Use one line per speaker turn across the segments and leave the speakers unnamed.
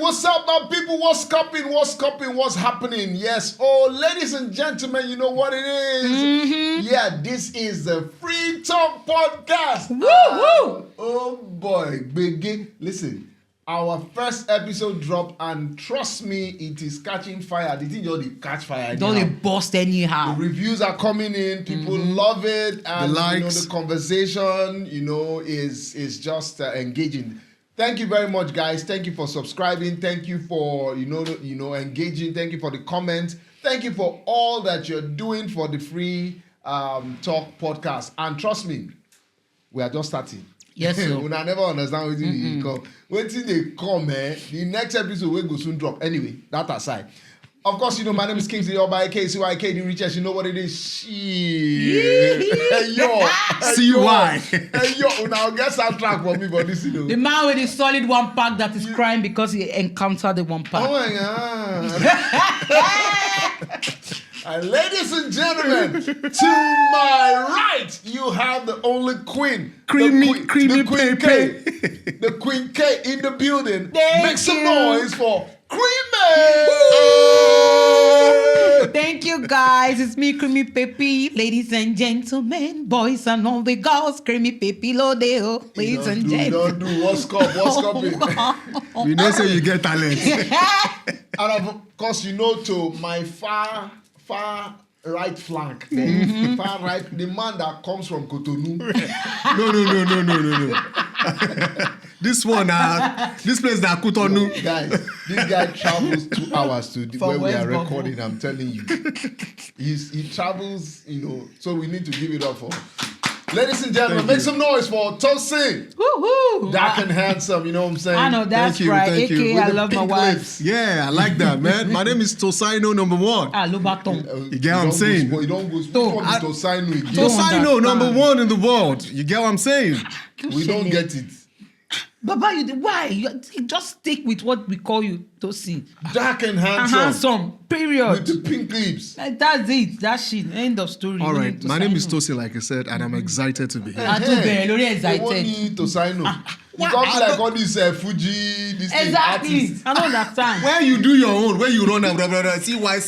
what's up, my people? What's cupping? What's happening? Yes. Oh, ladies and gentlemen, you know what it is.
Mm-hmm.
Yeah, this is the Free Talk Podcast.
Woo-hoo!
Oh boy, big. Listen, our first episode dropped, and trust me, it is catching fire. The thing already catch fire.
Don't it bust anyhow?
The reviews are coming in. People love it, and
the likes.
the conversation, is just engaging. Thank you very much, guys. Thank you for subscribing. Thank you for engaging. Thank you for the comments. Thank you for all that you're doing for the Free Talk Podcast. And trust me, we are just starting.
Yes, sir.
When I never understand what they come. Waiting they come, the next episode will go soon drop. Anyway, that aside. Of course, my name is Kingsley Oba, AKCYK, the richest. You know what it is? Shit. Hey, yo.
CY.
Hey, yo. Now, get some track for me, but this,
The man with the solid one pack that is crying because he encountered the one pack.
Oh, my God. And ladies and gentlemen, to my right, you have the only queen.
Creamy
the Queen K.
Pepe.
The Queen K in the building.
Thank
Make some
you.
noise for Creamy.
Thank you, guys. It's me, Creamy Pepe. Ladies and gentlemen, boys and all the girls, Creamy Pepe Lodeo. Ladies and gentlemen.
Don't do. What's cupping?
We know say you get talent.
And of course, to my far right flank, far right, the man that comes from Cotonou.
No. This one, this place that Cotonou.
Guys, this guy travels 2 hours to where we are
West
recording. I'm telling you, he travels. So we need to give it up for. Ladies and gentlemen, make some noise for Tosin.
Woohoo!
Dark and handsome, you know what I'm saying?
I know that's
Thank you,
right.
thank you.
AKA,
With
I
the
love my
pink
wife.
lips.
Yeah, I like that, man. My name is Tosino #1.
Lobaton.
You get what I'm saying?
You don't go. Which
So,
one is Tosino again?
Tosino
understand.
#1 in the world. You get what I'm saying?
We don't get it.
Baba, why? You just stick with what we call you, Tosin.
Dark and
And
handsome.
handsome, period.
With the pink lips.
Like, that's it. That's shit. End of story.
All
You
right,
need to
my
sign
name is
on.
Tosin, like I said, and I'm excited to be here.
I too very, very
They want
excited.
me to sign up. You
What?
can't be like all these Fuji, this thing,
Exactly.
artists.
I don't understand.
Where you do your own, where you run and blah, blah, blah, CY.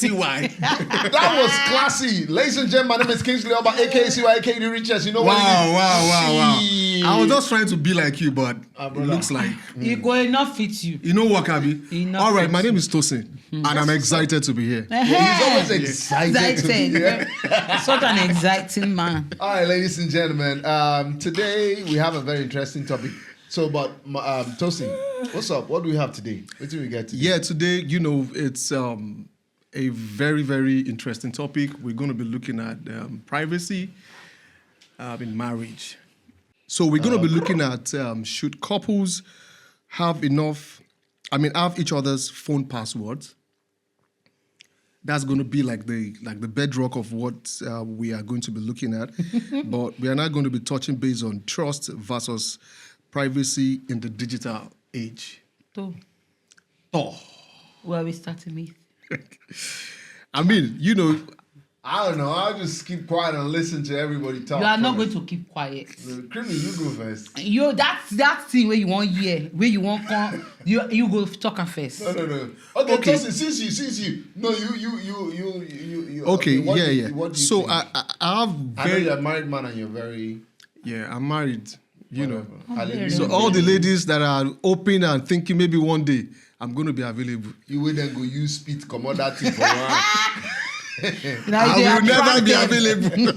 That was classy. Ladies and gentlemen, my name is Kingsley Oba, AKCYK, the richest. You know what it is?
Wow.
Shit.
I was just trying to be like you, but it
brother.
looks like...
It will not fit you.
You know what, Kabi?
Enough
All right,
fits
my name
you.
is Tosin, and I'm excited to be here.
He's always excited to be here.
Such an exciting man.
All right, ladies and gentlemen, today we have a very interesting topic. So, but Tosin, what's up? What do we have today? What do we get today?
Yeah, today, it's a very, very interesting topic. We're going to be looking at privacy in marriage. So we're going to be looking at should couples have each other's phone passwords? That's going to be like the bedrock of what we are going to be looking at. But we are not going to be touching base on trust versus privacy in the digital age.
So,
Oh,
where are we starting with?
I don't know. I'll just keep quiet and listen to everybody talk.
You are not going to keep quiet.
Creamy, you go first.
That thing where you want hear, where you want come, you go talk first.
No. Okay,
Okay.
Tosin, since you. No, you.
okay,
what
yeah.
What do you
So
think?
I have
I know you're a married man and you're very.
Yeah, I'm married,
Hallelujah.
So all the ladies that are open and thinking maybe one day I'm going to be available.
You will then go use speed commodity for one.
Now
I
they
will never be
attracted.
available.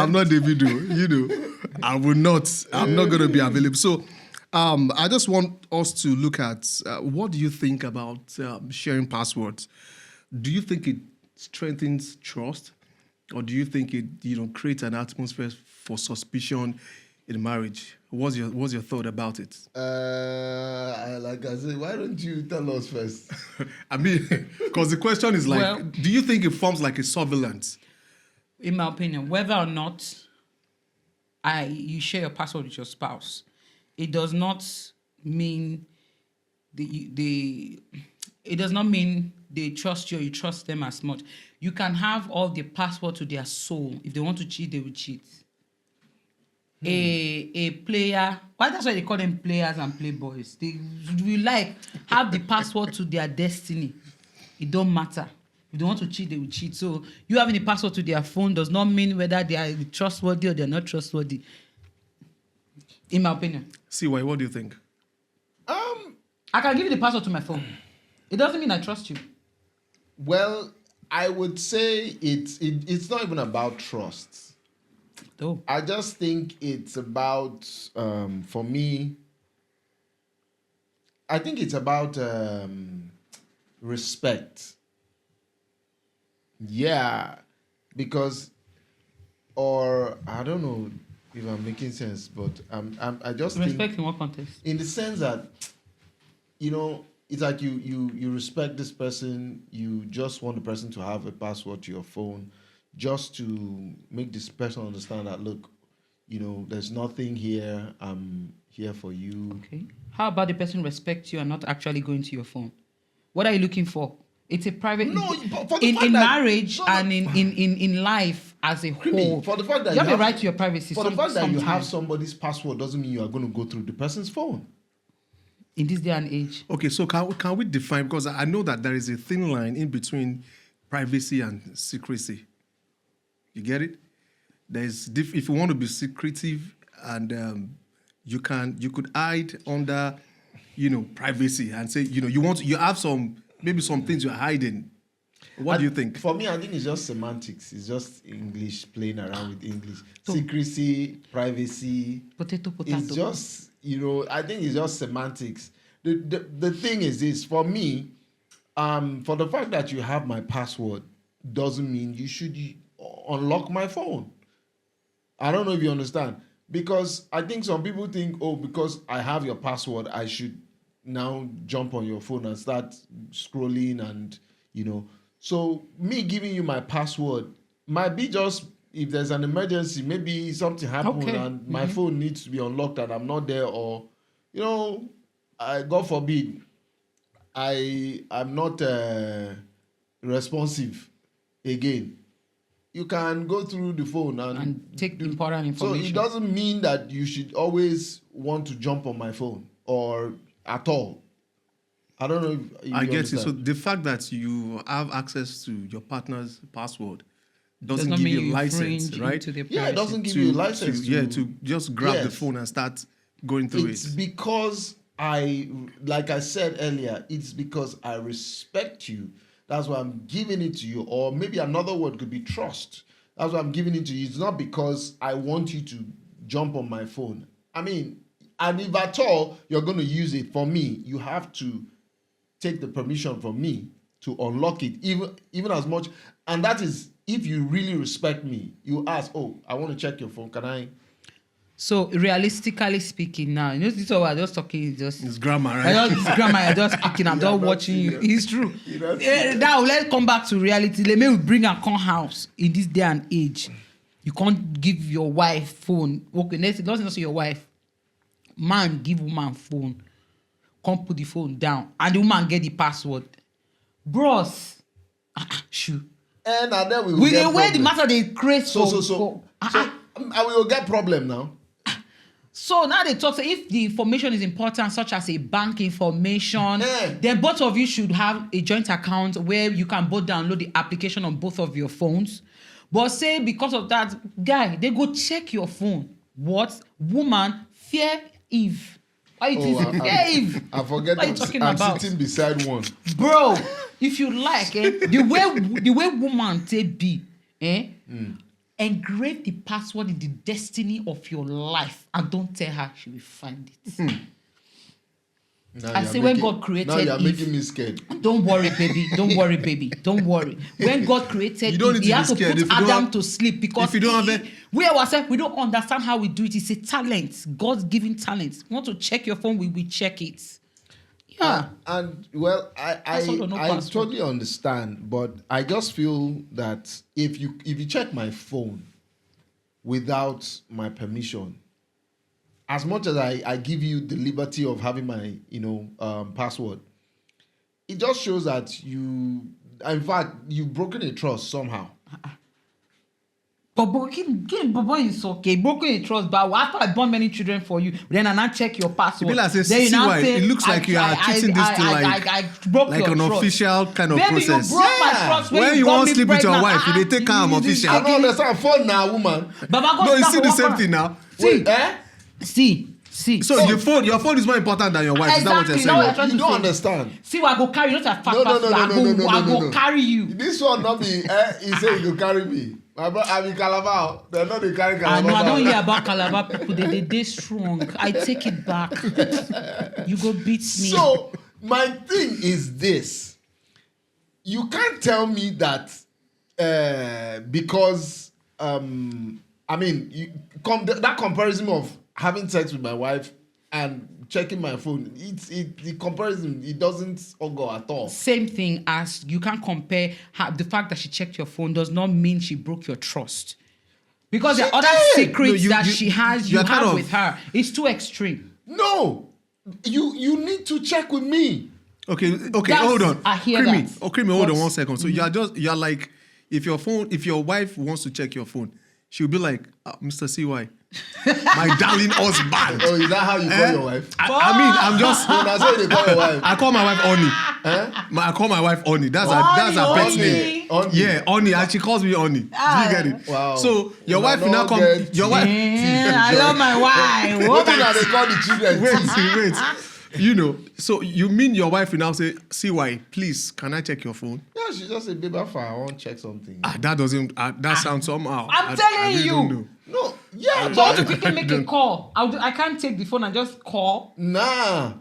I'm not Davido, I'm not going to be available. So I just want us to look at what do you think about sharing passwords? Do you think it strengthens trust? Or do you think it creates an atmosphere for suspicion in marriage? What's your thought about it?
Like I said, why don't you tell us first?
Because the question is like,
Well-
do you think it forms like a surveillance?
In my opinion, whether or not you share your password with your spouse, it does not mean it does not mean they trust you or you trust them as much. You can have all the password to their soul. If they want to cheat, they will cheat. a player. Why that's why they call them players and playboys. They will have the password to their destiny. It don't matter. If they want to cheat, they will cheat. So you having the password to their phone does not mean whether they are trustworthy or they are not trustworthy. In my opinion.
See, why? What do you think?
I can give you the password to my phone. It doesn't mean I trust you.
Well, I would say it's not even about trust.
Oh.
I just think it's about, for me, I think it's about respect. Yeah, because, or I don't know if I'm making sense, but I just
Respect
think,
in what context?
in the sense that, it's like you respect this person, you just want the person to have a password to your phone, just to make this person understand that, look, there's nothing here, I'm here for you.
Okay. How about the person respects you and not actually going to your phone? What are you looking for? It's a private.
No, for the
in
fact that-
marriage
no,
and in life as a
Creamy,
whole.
for the fact that
you have a right to your privacy.
For the fact that you have
sometimes.
somebody's password doesn't mean you are going to go through the person's phone.
In this day and age.
Okay, so can we define, because I know that there is a thin line in between privacy and secrecy. You get it? If you want to be secretive and you could hide under, privacy and say, you have maybe some things you're hiding. What do you think?
For me, I think it's just semantics. It's just English, playing around with English. Secrecy, privacy.
Potato.
It's just, I think it's just semantics. The thing is this, for me, for the fact that you have my password doesn't mean you should unlock my phone. I don't know if you understand. Because I think some people think, because I have your password, I should now jump on your phone and start scrolling and, So me giving you my password might be just, if there's an emergency, maybe something happened and my phone needs to be unlocked and I'm not there, or, God forbid, I'm not responsive again. You can go through the phone and
take important information.
So it doesn't mean that you should always want to jump on my phone or at all. I don't know if you
I get
understand.
it. So the fact that you have access to your partner's password doesn't
not
give
mean
you license, right?
into their
Yeah, it
privacy.
doesn't give you a license
to just grab the
Yes.
phone and start going through
It's
it.
because like I said earlier, it's because I respect you. That's why I'm giving it to you. Or maybe another word could be trust. That's why I'm giving it to you. It's not because I want you to jump on my phone. I mean, and if at all you're going to use it for me, you have to take the permission from me to unlock it, even as much. And that is, if you really respect me, you ask, I want to check your phone. Can I?
So realistically speaking, now this is what we're just talking.
It's grammar, right?
It's grammar. You're just speaking. I'm just watching you. It's true. Now let's come back to reality. Let me bring a con house in this day and age. You can't give your wife phone. Okay, let's not say your wife. Man give woman phone. Can't put the phone down, and the woman get the password. Bros, shoot.
And then we will get
Where the
problem.
matter they create
So I will get problem now.
So now they talk, say if the information is important, such as a bank information, then both of you should have a joint account where you can both download the application on both of your phones. But say because of that, guy, they go check your phone. What? Woman, fear Eve. Why you think fear Eve?
I forget
What are you talking
I'm
about?
sitting beside one.
Bro, if you like, the way woman take be, engrave the password in the destiny of your life and don't tell her she will find it. I say when God created
now you're
Eve,
making me scared.
don't worry, baby. Don't worry, baby. Don't worry. When God created
You don't
Eve,
need
he
to
had
be
to
scared.
put
If you don't
Adam
have-
to sleep because
if you don't have
we ourselves, we don't understand how we do it. It's a talent. God's given talent. You want to check your phone, we will check it. Yeah.
And well,
Password or no
I
password?
totally understand, but I just feel that if you check my phone without my permission, as much as I give you the liberty of having my password, it just shows that in fact, you've broken a trust somehow.
But is okay. Broken in trust, but after I born many children for you, then I now check your password.
People say,
then you now
why?
say,
It looks like you are treating this to
I broke
like
your
an
trust.
official kind of
Baby,
process.
you broke my trust
when you
got
want
me
to sleep with your
pregnant.
wife, they take am official.
I don't understand. Phone now, woman.
Baba,
No, you see the same thing now.
Wait,
See.
So your phone is more important than your wife.
Exactly.
Is that what you're saying?
You don't understand.
See, I go carry you. Not a fast
No.
I go carry you.
This one not be. He say he go carry me. I'm in Calabar. They're not the carry Calabar.
I don't hear about Calabar people. They strong. I take it back. You go beat me.
So my thing is this: you can't tell me that because I mean, that comparison of having sex with my wife and checking my phone, the comparison, it doesn't go at all.
Same thing as you can't compare the fact that she checked your phone does not mean she broke your trust. Because there are other secrets that she has, you have with her. It's too extreme.
No, you need to check with me.
Okay, hold on.
I hear that.
Creamy, hold on 1 second. So you're like, if your wife wants to check your phone, she'll be like, Mr. CY, my darling husband.
Oh, is that how you call your wife?
I mean, I'm just.
That's how they call your wife.
I call my wife Oni. I call my wife Oni. That's her pet name.
Oni.
Yeah, Oni, and she calls me Oni. Do you get it?
Wow.
So your wife will now come. Your wife.
I love my wife.
What do they call the children?
Wait. You know, so you mean your wife will now say, CY, please, can I check your phone?
Yeah, she just say, baby, I want to check something.
That doesn't. That sounds somehow.
I'm telling
really
you.
don't know.
No, yeah,
So to quickly make a call. I can't take the phone and just call.
Nah.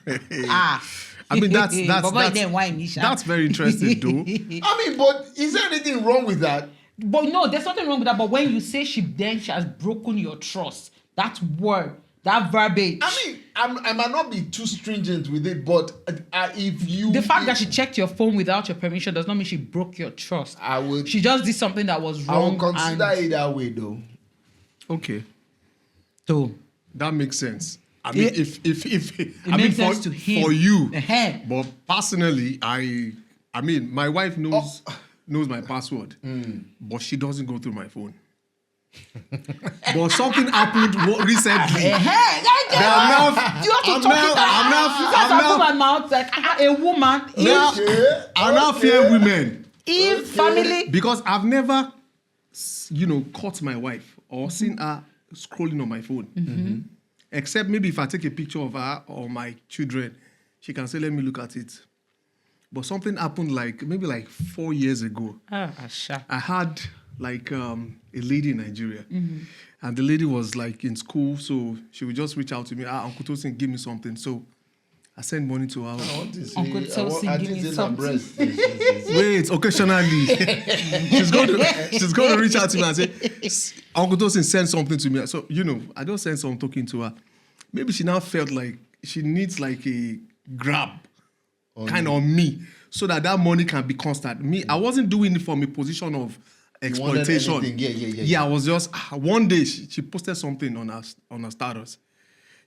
I mean, that's very interesting, though.
I mean, but is there anything wrong with that?
But no, there's nothing wrong with that. But when you say she has broken your trust, that word, that verbiage.
I mean, I might not be too stringent with it, but if you...
The fact that she checked your phone without your permission does not mean she broke your trust. She just did something that was wrong.
I would consider it that way, though.
Okay.
So
that makes sense. I mean,
it makes sense to him.
For you.
Uh-huh.
But personally, I mean, my wife knows my password, but she doesn't go through my phone. But something happened recently.
You have to talk it out. I'm now my mouth like a woman.
I now fear women.
Family.
Because I've never, caught my wife or seen her scrolling on my phone. Mm-hmm. Except maybe if I take a picture of her or my children, she can say, let me look at it. But something happened maybe 4 years ago. I had a lady in Nigeria. Mm-hmm. And the lady was in school, so she would just reach out to me, Uncle Tosin, give me something. So I sent money to her.
Uncle Tosin, give me something.
Wait, occasionally. she's going to reach out to me and say, Uncle Tosin, send something to me. So, I just sent some token to her. Maybe she now felt like she needs a grab on me so that money can be constant. Me, I wasn't doing it from a position of exploitation. Yeah, I was just one day she posted something on her status.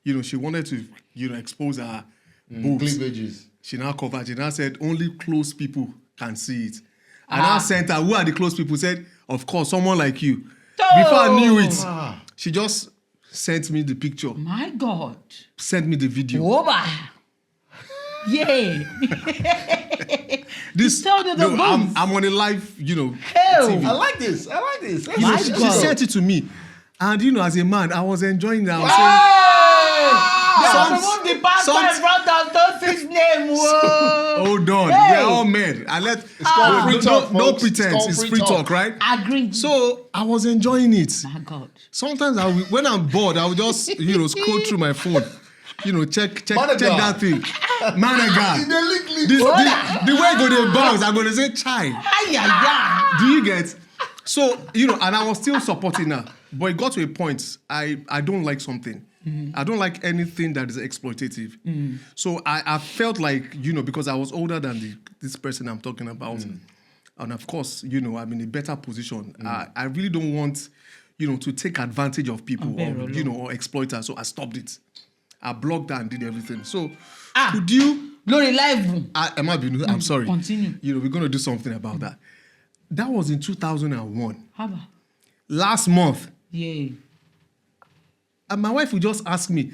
She wanted to expose her boobs.
Cleavages.
She now covered. She now said only close people can see it. And I sent her. Who are the close people? Said, of course, someone like you. Before I knew it, she just sent me the picture.
My God.
Sent me the video.
Oba. Yay.
I'm on a live, TV.
I like this.
She sent it to me. And, as a man, I was enjoying that.
The pastor brought out Tosin's name.
Hold on. We're all men.
It's called free talk,
no pretense. It's free talk, right?
Agreed.
So I was enjoying it.
My God.
Sometimes when I'm bored, I will just, scroll through my phone. Check that thing. Manager. The way go to bounce, I'm going to say, chai. Do you get? So, and I was still supporting her. But it got to a point, I don't like something. Mm-hmm. I don't like anything that is exploitative. Mm. So I felt like, because I was older than this person I'm talking about. And of course, I'm in a better position. I really don't want, to take advantage of people or exploiters. So I stopped it. I blocked her and did everything. So could you...
Glory live.
I'm sorry.
Continue.
We're going to do something about that. That was in 2001.
Haba.
last month.
Yeah.
And my wife would just ask me,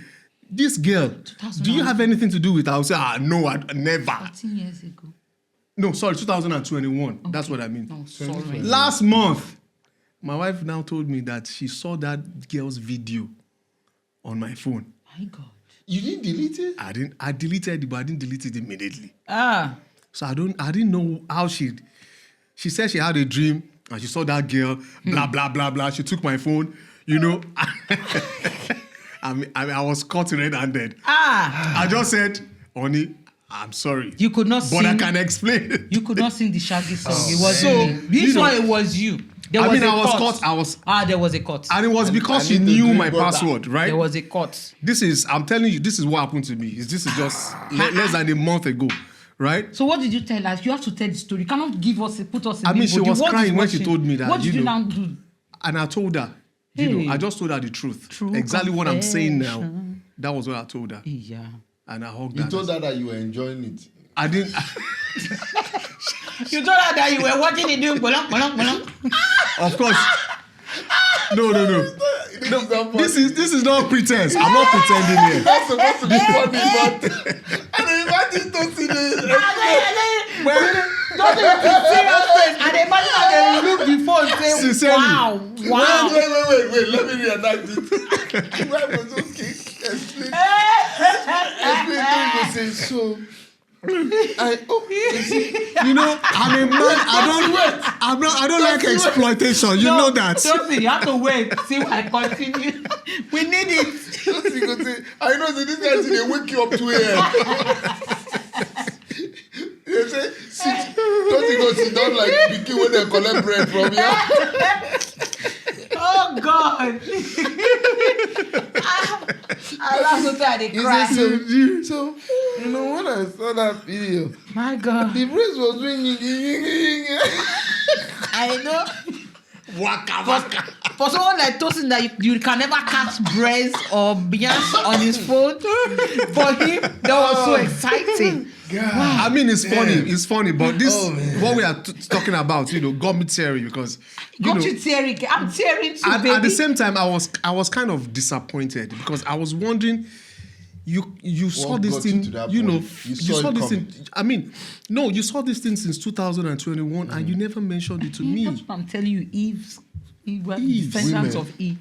this girl, do you have anything to do with her? I would say, no, I never.
14 years ago.
No, sorry, 2021. Okay. That's what I mean.
No, sorry.
Last month, my wife now told me that she saw that girl's video on my phone.
My God.
You didn't delete it?
I deleted it, but I didn't delete it immediately. So I didn't know how she said she had a dream and she saw that girl, blah, blah, blah, blah. She took my phone, I was caught red-handed. I just said, honey, I'm sorry.
You could not sing.
But I can explain.
You could not sing the Shaggy song. It was this one. It was you. There was caught. There was a cut.
And it was because she knew my password, right?
There was a cut.
I'm telling you, this is what happened to me. This is just less than a month ago, right?
So what did you tell us? You have to tell the story. You cannot put us in
she was crying when she told me that.
What did you now do?
And I told her, I just told her the truth. Exactly what I'm saying now. That was what I told her.
Yeah.
And I hugged her.
You told her that you were enjoying it.
I didn't.
You told her that you were watching it doing bolong.
Of course. No. This is not pretense. I'm not pretending here.
That's supposed to be funny, but I imagine don't see this.
Don't even be serious face. And imagine how they look before and say,
Sincerely.
wow.
Wait. Let me reenact it. Why was okay? Explain to me. So. I'm a man. I don't like exploitation. You know that.
Josie, you have to wait. See if I continue. We need it.
Josie go say, I know that this guy they wake you up 2 a.m. They say, sit. Josie go sit down like pikin when they collect bread from you.
Oh God. I laughed so that they cried.
So, when I saw that video,
my God,
the breeze was ringing.
I know.
Waka.
For someone like Tosin that you can never catch breath or Beyonce on his phone, for him that was so exciting.
God.
Wow. I mean, it's funny. It's funny, but this what we are talking about, got me teary because
I'm tearing too, baby.
At the same time, I was kind of disappointed because I was wondering. You saw this thing, you saw this thing. I mean, no, you saw this thing since 2021, and you never mentioned it to me.
That's what I'm telling you, Eve, descendants of Eve.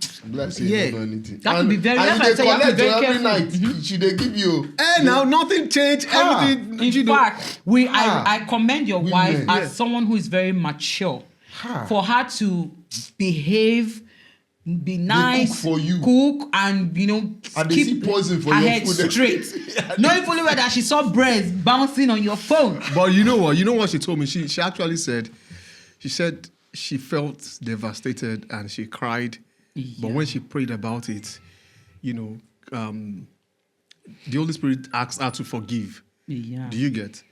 Yeah,
that would be very. That's why I say you have to be very careful.
Night, she they give you.
Now nothing changed. Everything.
In fact, I commend your wife as someone who is very mature for her to behave. Be nice, cook and
and
keep
poison for
her
your
head
food.
straight. Knowing fully well that she saw breads bouncing on your phone.
But you know what she told me? She actually said, she felt devastated and she cried. Yeah. But when she prayed about it, the Holy Spirit asked her to forgive. Yeah. Do you get?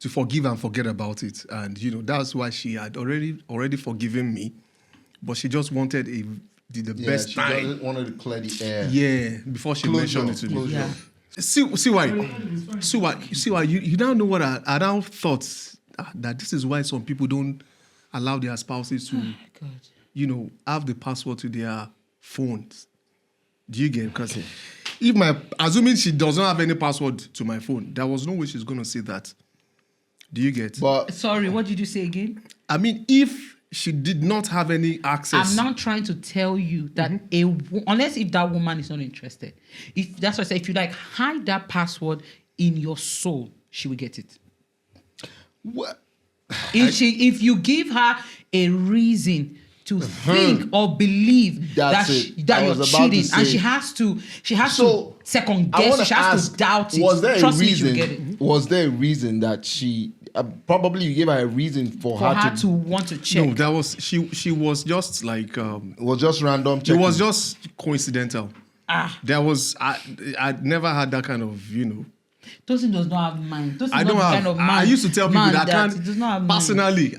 To forgive and forget about it. And that's why she had already forgiven me. But she just wanted the best time.
She wanted to clear the air.
Yeah, before she mentioned it to me. Yeah. See why you now know what I now thought that this is why some people don't allow their spouses to, have the password to their phones. Do you get it? Because assuming she doesn't have any password to my phone, there was no way she's going to say that. Do you get?
But sorry, what did you say again?
I mean, if she did not have any access.
I'm not trying to tell you that unless if that woman is not interested. If that's what I say, if you hide that password in your soul, she will get it.
What?
If you give her a reason to think or believe that you're cheating, and she has to second guess, she has to doubt it.
Was there
Trust
a reason?
Me, she'll get it.
Was there a reason that she? Probably you gave her a reason for her
to want to check.
No, that was she was just like
it was just random checking.
It was just coincidental. There was I never had that kind of
Tosin does not have mind. Tosin
I
is
don't
not the
have.
kind of man.
I used to tell people
man
that I
he does not have
can't.
mind.
Personally,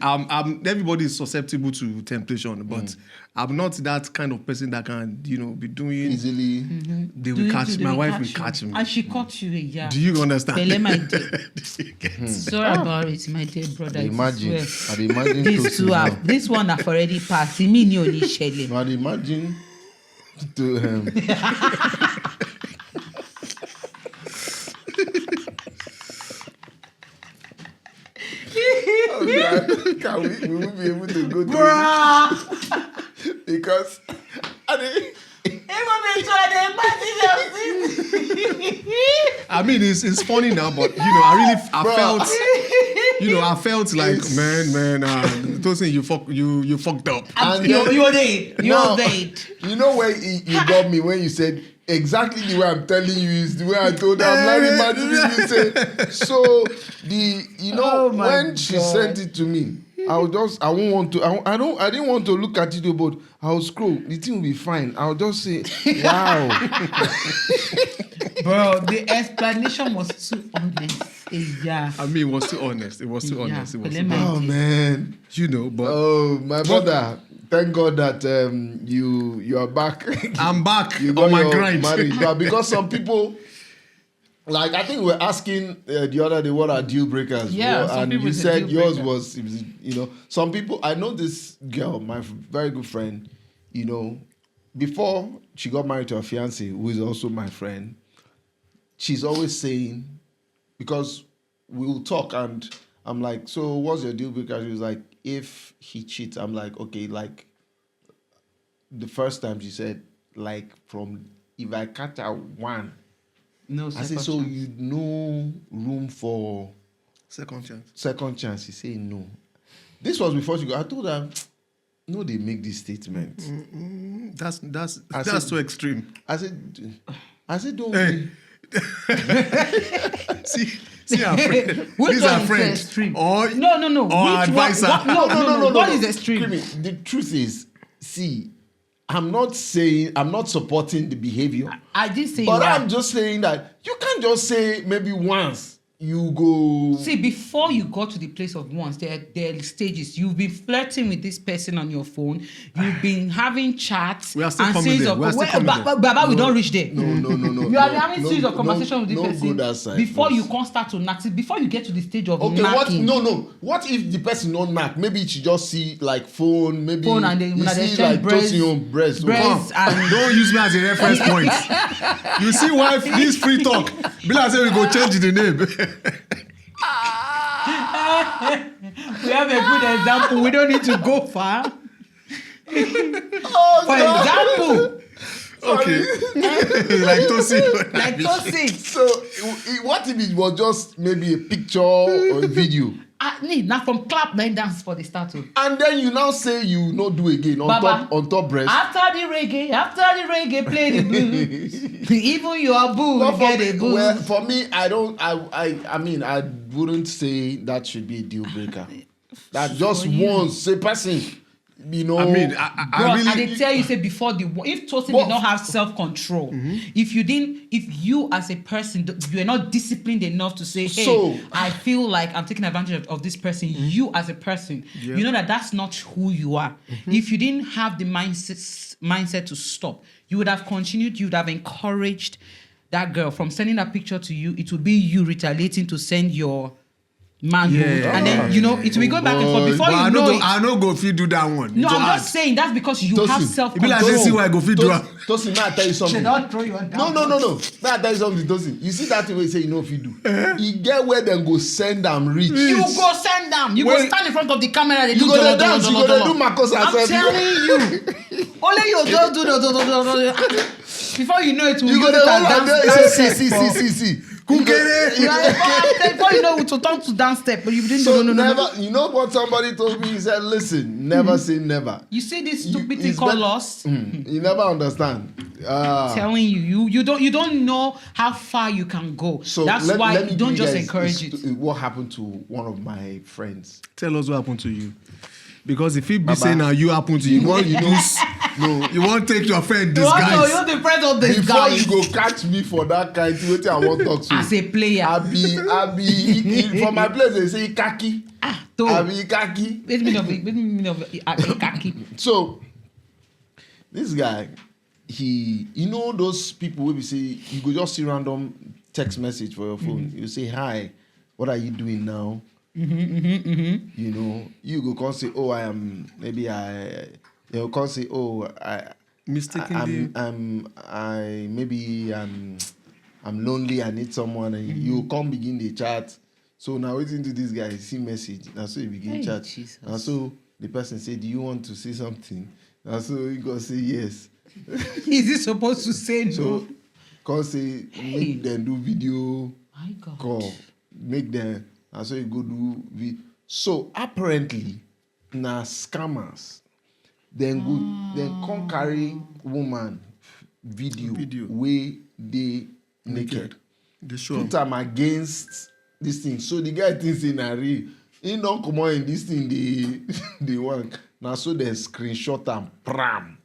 everybody is susceptible to temptation, but I'm not that kind of person that can, be doing
Easily.
They will catch. My wife will catch me.
And she caught you, yeah.
Do you understand?
Pele, my dear.
Do you get?
Sorry about it, my dear brother.
Imagine.
I'd
I'd imagine
these two
Tosin
have
now.
this one have already passed. Me ni only shele.
I'd imagine to Can we will be able to go through it? Because
I mean, it's funny now, but I felt like, man, Tosin, you fucked up.
And
You're there.
now,
You're there.
you know where you got me when you said exactly the way I'm telling you is the way I told her. I'm not imagining you say. So
Oh my
when she
God.
sent it to me, I didn't want to look at it, but I'll scroll. The thing will be fine. I'll just say, wow.
Bro, the explanation was too honest. Yeah.
I mean, it was too honest. It was too honest. It was too honest.
Oh man.
But
Oh my brother. Thank God that you are back.
I'm back
You
on
got
my
your
grind.
marriage back. Because some people, like I think we were asking the other day what are deal breakers.
Yeah, some
and
people
you
it's a
said
deal
yours
breaker.
was, some people. I know this girl, my very good friend. Before she got married to her fiance, who is also my friend, she's always saying, because we will talk and I'm like, so what's your deal breaker? She was like, if he cheats. I'm like, okay, like the first time she said, like from if I catch her one,
No,
I said, so you no room for
Second chance.
second chance. She said no. This was before she got. I told her, no, they make this statement.
That's too extreme.
I said, don't.
Hey.
be-
See our friend.
Which
These
one
are
is
friends.
extreme?
Or
No.
Or
Which
advisor.
one? No. What is extreme?
Screaming. The truth is, see, I'm not supporting the behavior.
I did say
But
you are.
I'm just saying that you can't just say maybe once you go.
See, before you got to the place of once, there are stages. You've been flirting with this person on your phone. You've been having chats.
We are still
and
coming
series
there.
of
We are still coming there.
Baba, we don't reach there.
No.
You are having series of conversation with this
no
person
go that side,
before
please.
you can't start to knack. See, before you get to the stage of
Okay, what?
knacking.
No. What if the person don't knack? Maybe she just see like phone. Maybe
Phone and then
you
they
see
exchange
like
breast-
Tosin on breast.
breast and
Don't use me as a reference point. You see why this free talk? Be like say we go change the name.
we have a good example. We don't need to go far.
Oh,
For example,
Okay. Like Tosin.
like Tosin.
So what if it was just maybe a picture or a video?
Now from clap then dance for the start of.
And then you now say you no do again
Baba,
on top breast.
After the reggae, play the blues. Even your boo
But
will get a boo.
well, for me, I mean, I wouldn't say that should be a deal breaker. That just once a person,
I mean,
Bro,
I
and
really.
they tell you say before if Tosin
But-
did not have self-control, if you as a person you are not disciplined enough to say, hey,
So-
I feel like I'm taking advantage of this person. You as a person, you know that's not who you are. If you didn't have the mindset to stop, you would have continued. You would have encouraged that girl from sending that picture to you. It would be you retaliating to send your man,
Yeah.
and then it will go back and forth before
But
you
I
know
no
it.
I no go fit do that one.
No,
Go
I'm
add.
just saying that's because you
Tosin,
have
It be
self-control.
like say see why I go fit do am.
Tosin, may I tell you something?
Don't throw you on down.
No. May I tell you something, Tosin? You see that thing where you say you know if you do. You get where them go send them reach.
You go send them. You go
Wait.
stand in front of the camera. They
You
do
go
jolo,
to dance, you
jolo,
go to
jolo.
do Marcos
I'm
herself.
telling you. Only you don't do the before you know it,
You go
to
to hold on there, you say
dance
see.
Kukere.
Before you know it, to turn to dance step, but you didn't
So
do no.
never, you know what somebody told me? He said, listen, never say never.
You see this
You-
stupid thing
it's
called
better-
loss?
You never understand.
Telling you don't know how far you can go.
So
That's
let
why
me
don't
give you
just
guys
encourage it.
What happened to one of my friends?
Tell us what happened to you. Because if it be
Baba.
saying now you happen to you, what you do No, you won't take your friend
You want
disguise.
the friend of this
Before
guy.
you go catch me for that kind of thing, I want to talk to.
As a player.
I be for my place they say kaki.
So,
I be kaki.
wait a minute of kaki.
So this guy, you know those people will be say you go just see random text message for your phone. You say hi, what are you doing now? You know, you go come say, oh, I am maybe you come say, oh,
Mistakenly.
I'm lonely, I need someone, and you come begin the chat. So now waiting to this guy, see message. Now so you begin chat.
Jesus.
And so the person say, do you want to say something? And so you go say yes.
Is he supposed to say no?
So come say make them do video
My God.
call. Make them, and so you go do so apparently na scammers. Then come carry woman video where they naked.
They show
Put them against this thing. So the guy thinks in a real. He don't come on in this thing they want. Now so they screenshot and pram.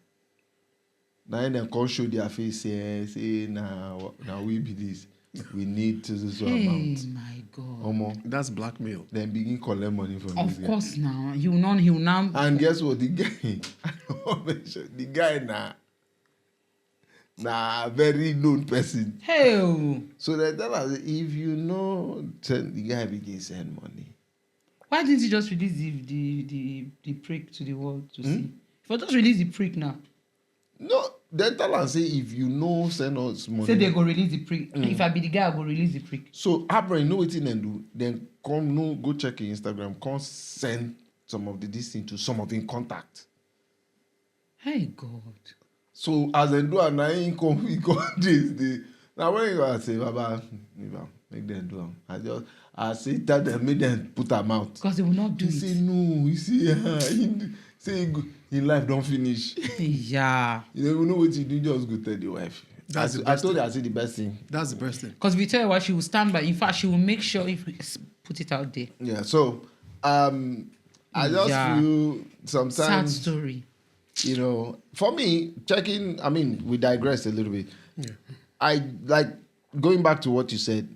Now they come show their face say now we be this. We need to do so amount.
My God.
Omo.
That's blackmail.
Then begin collect money from this
Of
guy.
course now. He will now.
And guess what? The guy, I don't want to mention, the guy na very known person.
Hey.
So they tell us if you know, the guy begin send money.
Why didn't he just release the prick to the world to see? If I just release the prick now,
No, they tell us say if you know, send us money.
say they go release the prick. If I be the guy, I go release the prick.
So after you know what them do, then go check your Instagram, come send some of this thing to some of in contact.
Hey God.
So as they do, and I come this. Now when you gonna say, Baba, make them do them. I say tell them, make them put them out.
Because they will not do
He
it.
say no. He say in life don't finish.
Yeah.
You don't know what you do. Just go tell the wife. I told her I say the best thing.
That's the best thing.
Because if you tell her what, she will stand by. In fact, she will make sure if we put it out there.
Yeah. So I just feel
Sad
sometimes
story.
you know, for me, checking, I mean, we digressed a little bit.
Yeah.
I like going back to what you said,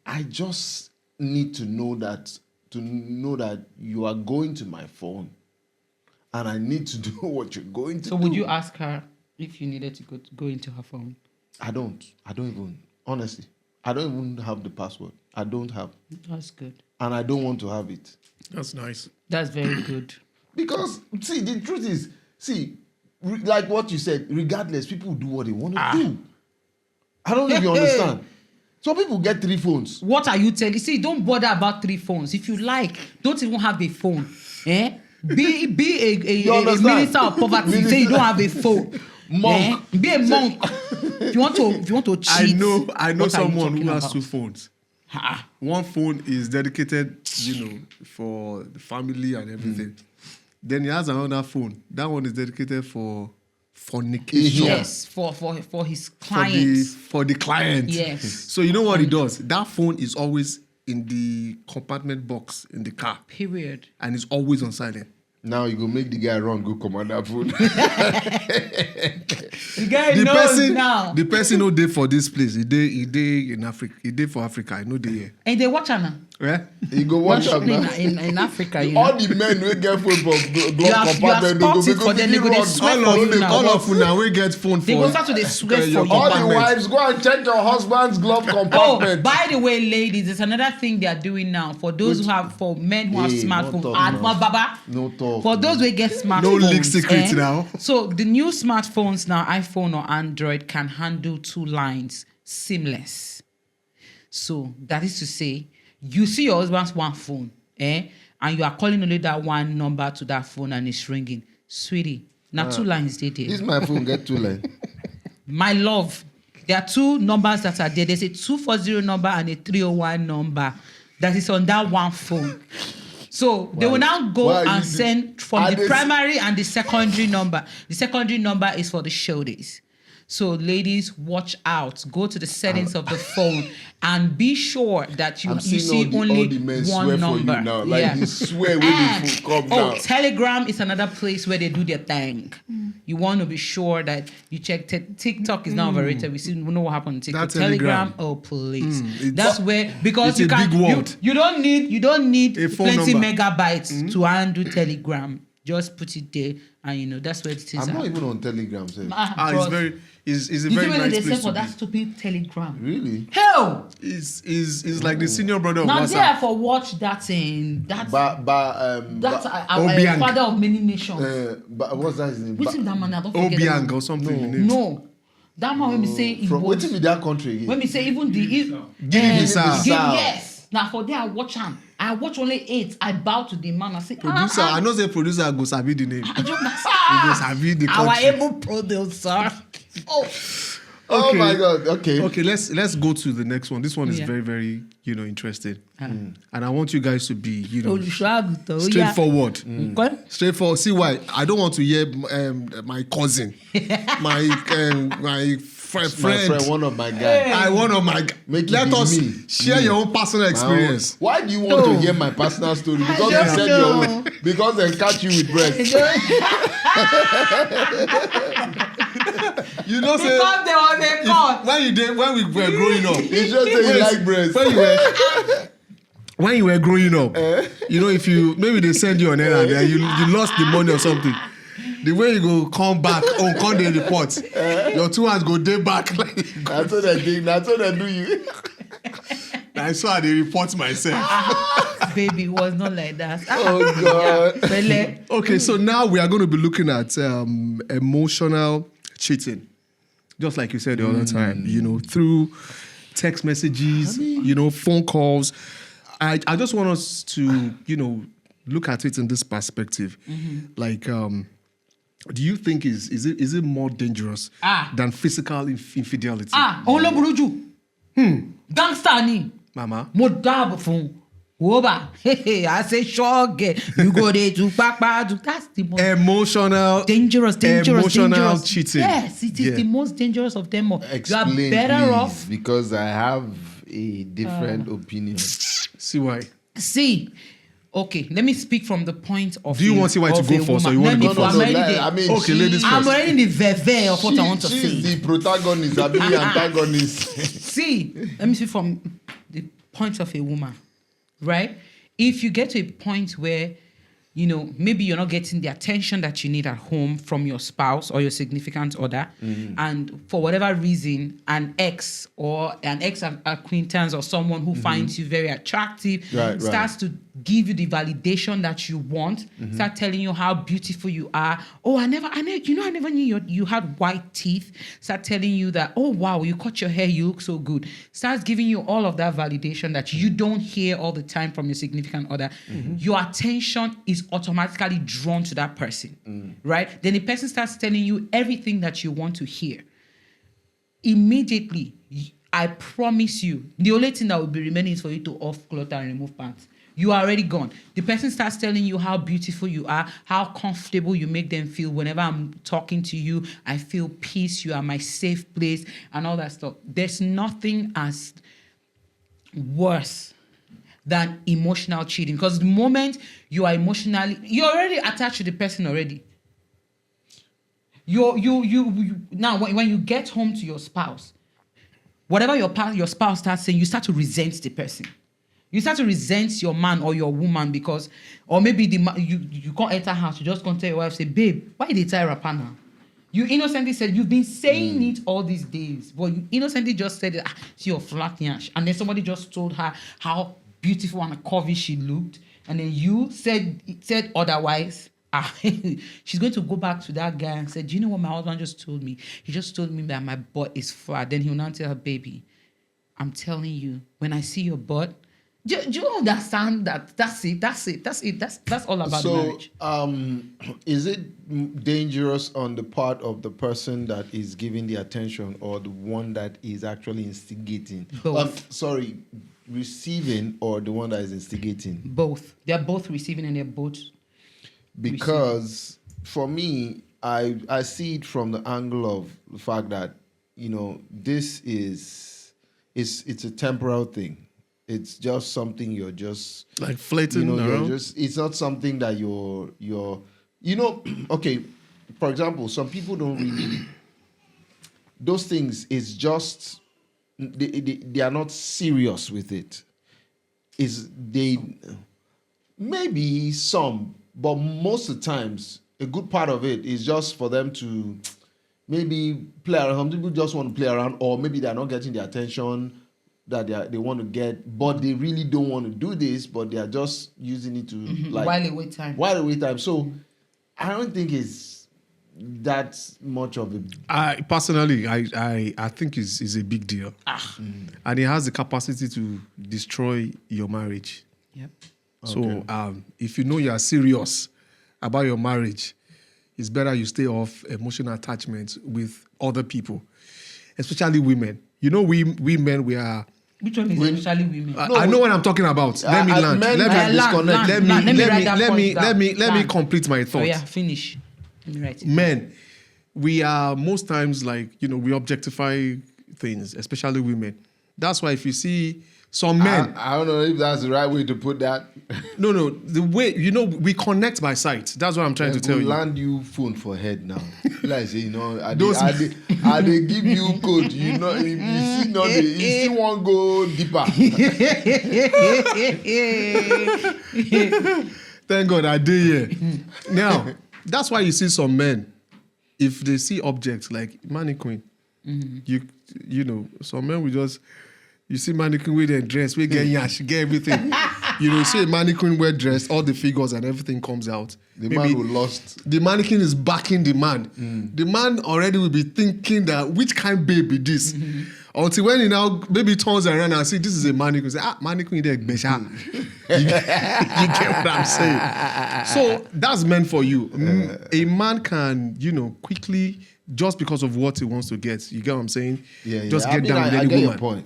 I just need to know that you are going to my phone and I need to know what you're going to do.
So would you ask her if you needed to go into her phone?
I don't even, honestly, I don't even have the password. I don't have.
That's good.
And I don't want to have it.
That's nice.
That's very good.
Because, see, the truth is, like what you said, regardless, people do what they want to do. I don't know if you understand. Some people get 3 phones.
What are you telling? See, don't bother about 3 phones. If you like, don't even have a phone. Eh? Be a minister of poverty. Say you don't have a phone.
Monk.
Eh? Be a monk. If you want to cheat.
I know
what are you
someone who
talking
has
about?
2 phones.
Ah.
One phone is dedicated, for the family and everything. Then he has another phone. That one is dedicated for fornication.
Yes, for his clients.
For the client.
Yes.
So you know what he does? That phone is always in the compartment box in the car.
Period.
And it's always on silent.
Now you go make the guy run, go command that phone.
The guy knows now.
The person no dey for this place. He dey in Africa. He dey for Africa. I know they here.
And they watch her now.
Right?
He go watch am now.
In Africa,
All the men wey get phone for glove compartment,
stopped it for them, they go dey sweat for you now.
All of una wey get phone for
They go start to dey sweat for
your
you.
All the
compartment.
wives, go and check your husband's glove
Oh,
compartment.
by the way, ladies, there's another thing they are doing now for those for men who have
Hey,
smartphones.
no talk
And
now.
Baba,
No talk.
for those who get smartphones.
No leak secret now.
So the new smartphones now, iPhone or Android, can handle 2 lines seamless. So that is to say, you see your husband's one phone, and you are calling only that one number to that phone and it's ringing. Sweetie, now 2 lines they there.
This my phone get 2 lines.
My love, there are 2 numbers that are there. There's a 240 number and a 301 number that is on that one phone. So they will now go and send from the primary and the secondary number. The secondary number is for the shoulders. So, ladies, watch out. Go to the settings of the phone and be sure that you see only one number.
For you now. Like they swear when they come now.
Telegram is another place where they do their thing. You want to be sure that you check. TikTok is now overrated. We know what happened on TikTok. Telegram, oh please, that's where, because you don't need plenty megabytes to handle Telegram. Just put it there, and that's where it is.
I'm not even on Telegram.
It's a very nice place to be.
For that stupid Telegram.
Really?
Hell!
Is like the senior brother of
now
WhatsApp.
Now for watch that in that's our father of many nations.
But what's that his name?
What's that man? I don't forget.
Obiang or something.
No. That man when we say it was.
Wait till me that country again.
When we say even the
Guinea-Bissau.
Yes. Now for there I watch him. I watch only 8. I bow to the man. I say
producer. I know say producer go sabi the name.
I don't
he go sabi the country.
Our able producer.
Oh my God. Okay.
Okay. Let's go to the next one. This one is very, very interesting. And I want you guys to be straightforward. Straightforward. See why? I don't want to hear my cousin, my friend,
one of my guys.
Let us share your own personal experience.
Why do you want to hear my personal story? Because they said your own. Because they catch you with breast.
You know, because there was a court.
When we were growing up,
you just say you like breast.
When you were growing up, if you maybe they send you on errand and you lost the money or something. The way you go come back on Conde report, your 2 hands go day back.
That's what I think. That's what I do you.
I saw how they report myself.
Baby, it was not like that.
Oh God.
Okay, so now we are going to be looking at emotional cheating. Just like you said the other time, through text messages, phone calls. I just want us to, look at it in this perspective. Like, do you think is it more dangerous than physical infidelity?
Gangster ni.
Mama.
Mo dab fun. Woba. I say sure get. You go there to papa. That's the most
emotional
dangerous
cheating.
Yes, it is the most dangerous of them all.
Explain,
you are better
please,
off
because I have a different opinion.
See why?
Okay, let me speak from the point of.
Do you want to see why to go for? So you want to go for?
Okay,
ladies first.
I'm already in the verve of what I want to say.
She's the protagonist, I'll be the antagonist.
See, let me speak from the point of a woman, right? If you get to a point where, maybe you're not getting the attention that you need at home from your spouse or your significant other, and for whatever reason, an ex or an ex-acquaintance or someone who finds you very attractive starts to give you the validation that you want, start telling you how beautiful you are. Oh, I never knew you had white teeth. Start telling you that, oh, wow, you cut your hair, you look so good. Starts giving you all of that validation that you don't hear all the time from your significant other. Your attention is automatically drawn to that person, right? Then the person starts telling you everything that you want to hear. Immediately, I promise you, the only thing that will be remaining is for you to off clothes and remove pants. You are already gone. The person starts telling you how beautiful you are, how comfortable you make them feel. Whenever I'm talking to you, I feel peace. You are my safe place and all that stuff. There's nothing as worse than emotional cheating, because the moment you are you're already attached to the person already. You now when you get home to your spouse, whatever your spouse starts saying, you start to resent the person. You start to resent your man or your woman because, or maybe you can't enter house, you just can't tell your wife, say, babe, why did they tie wrapper now? You innocently said, you've been saying it all these days, but you innocently just said, see your flat yash. And then somebody just told her how beautiful and curvy she looked. And then you said otherwise. She's going to go back to that guy and say, do you know what my husband just told me? He just told me that my butt is flat. Then he'll now tell her, baby, I'm telling you, when I see your butt, do you understand that? That's it. That's all about marriage.
Is it dangerous on the part of the person that is giving the attention or the one that is actually instigating?
Both.
Receiving or the one that is instigating?
Both. They're both receiving and they're both
because receiving. For me, I see it from the angle of the fact that, this it's a temporal thing. It's just something you're just
like flirting around.
It's not something that you're okay. For example, some people don't really those things is just they are not serious with it. Is they maybe some, but most of the times a good part of it is just for them to maybe play around. Some people just want to play around, or maybe they're not getting the attention that they want to get, but they really don't want to do this, but they are just using it to
while away time.
So I don't think it's that much of a.
I personally, I think is a big deal, and it has the capacity to destroy your marriage.
Yep.
So if you know you are serious about your marriage, it's better you stay off emotional attachment with other people, especially women. We men, we are.
Which one is especially women?
I know what I'm talking about. Let me land. Let me complete my thought.
Oh yeah, finish. Let me write it.
Men, we are most times like, we objectify things, especially women. That's why if you see some men...
I don't know if that's the right way to put that.
No. The way, we connect by sight. That's what I'm trying to tell you.
Land you phone for head now. Like say, I they give you code. If you see not, you still want go deeper.
Thank God I did here. Now, that's why you see some men, if they see objects like mannequin, some men will just... You see mannequin with their dress, we get yash, get everything. You see a mannequin wear dress, all the figures and everything comes out.
The man who lost.
The mannequin is backing the man. The man already will be thinking that, which kind of baby this? Until when he now maybe turns around and see this is a mannequin. Say, mannequin there, besha. You get what I'm saying? So that's meant for you. A man can, quickly, just because of what he wants to get. You get what I'm saying? Just get down with any woman.
Your point.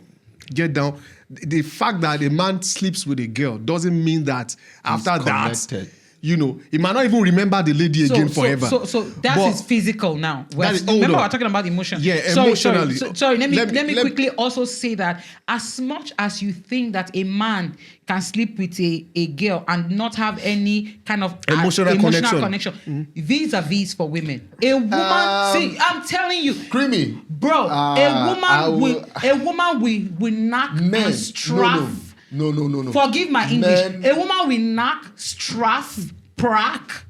Get down. The fact that a man sleeps with a girl doesn't mean that after that, he might not even remember the lady again forever.
So that is physical now. Remember, we're talking about emotion.
Yeah, emotionally.
Sorry, let me quickly also say that as much as you think that a man can sleep with a girl and not have any kind of emotional connection, vis-a-vis for women. A woman, see, I'm telling you,
creamy,
bro. A woman will knock and straff.
No.
Forgive my English. A woman will knock, straff, prack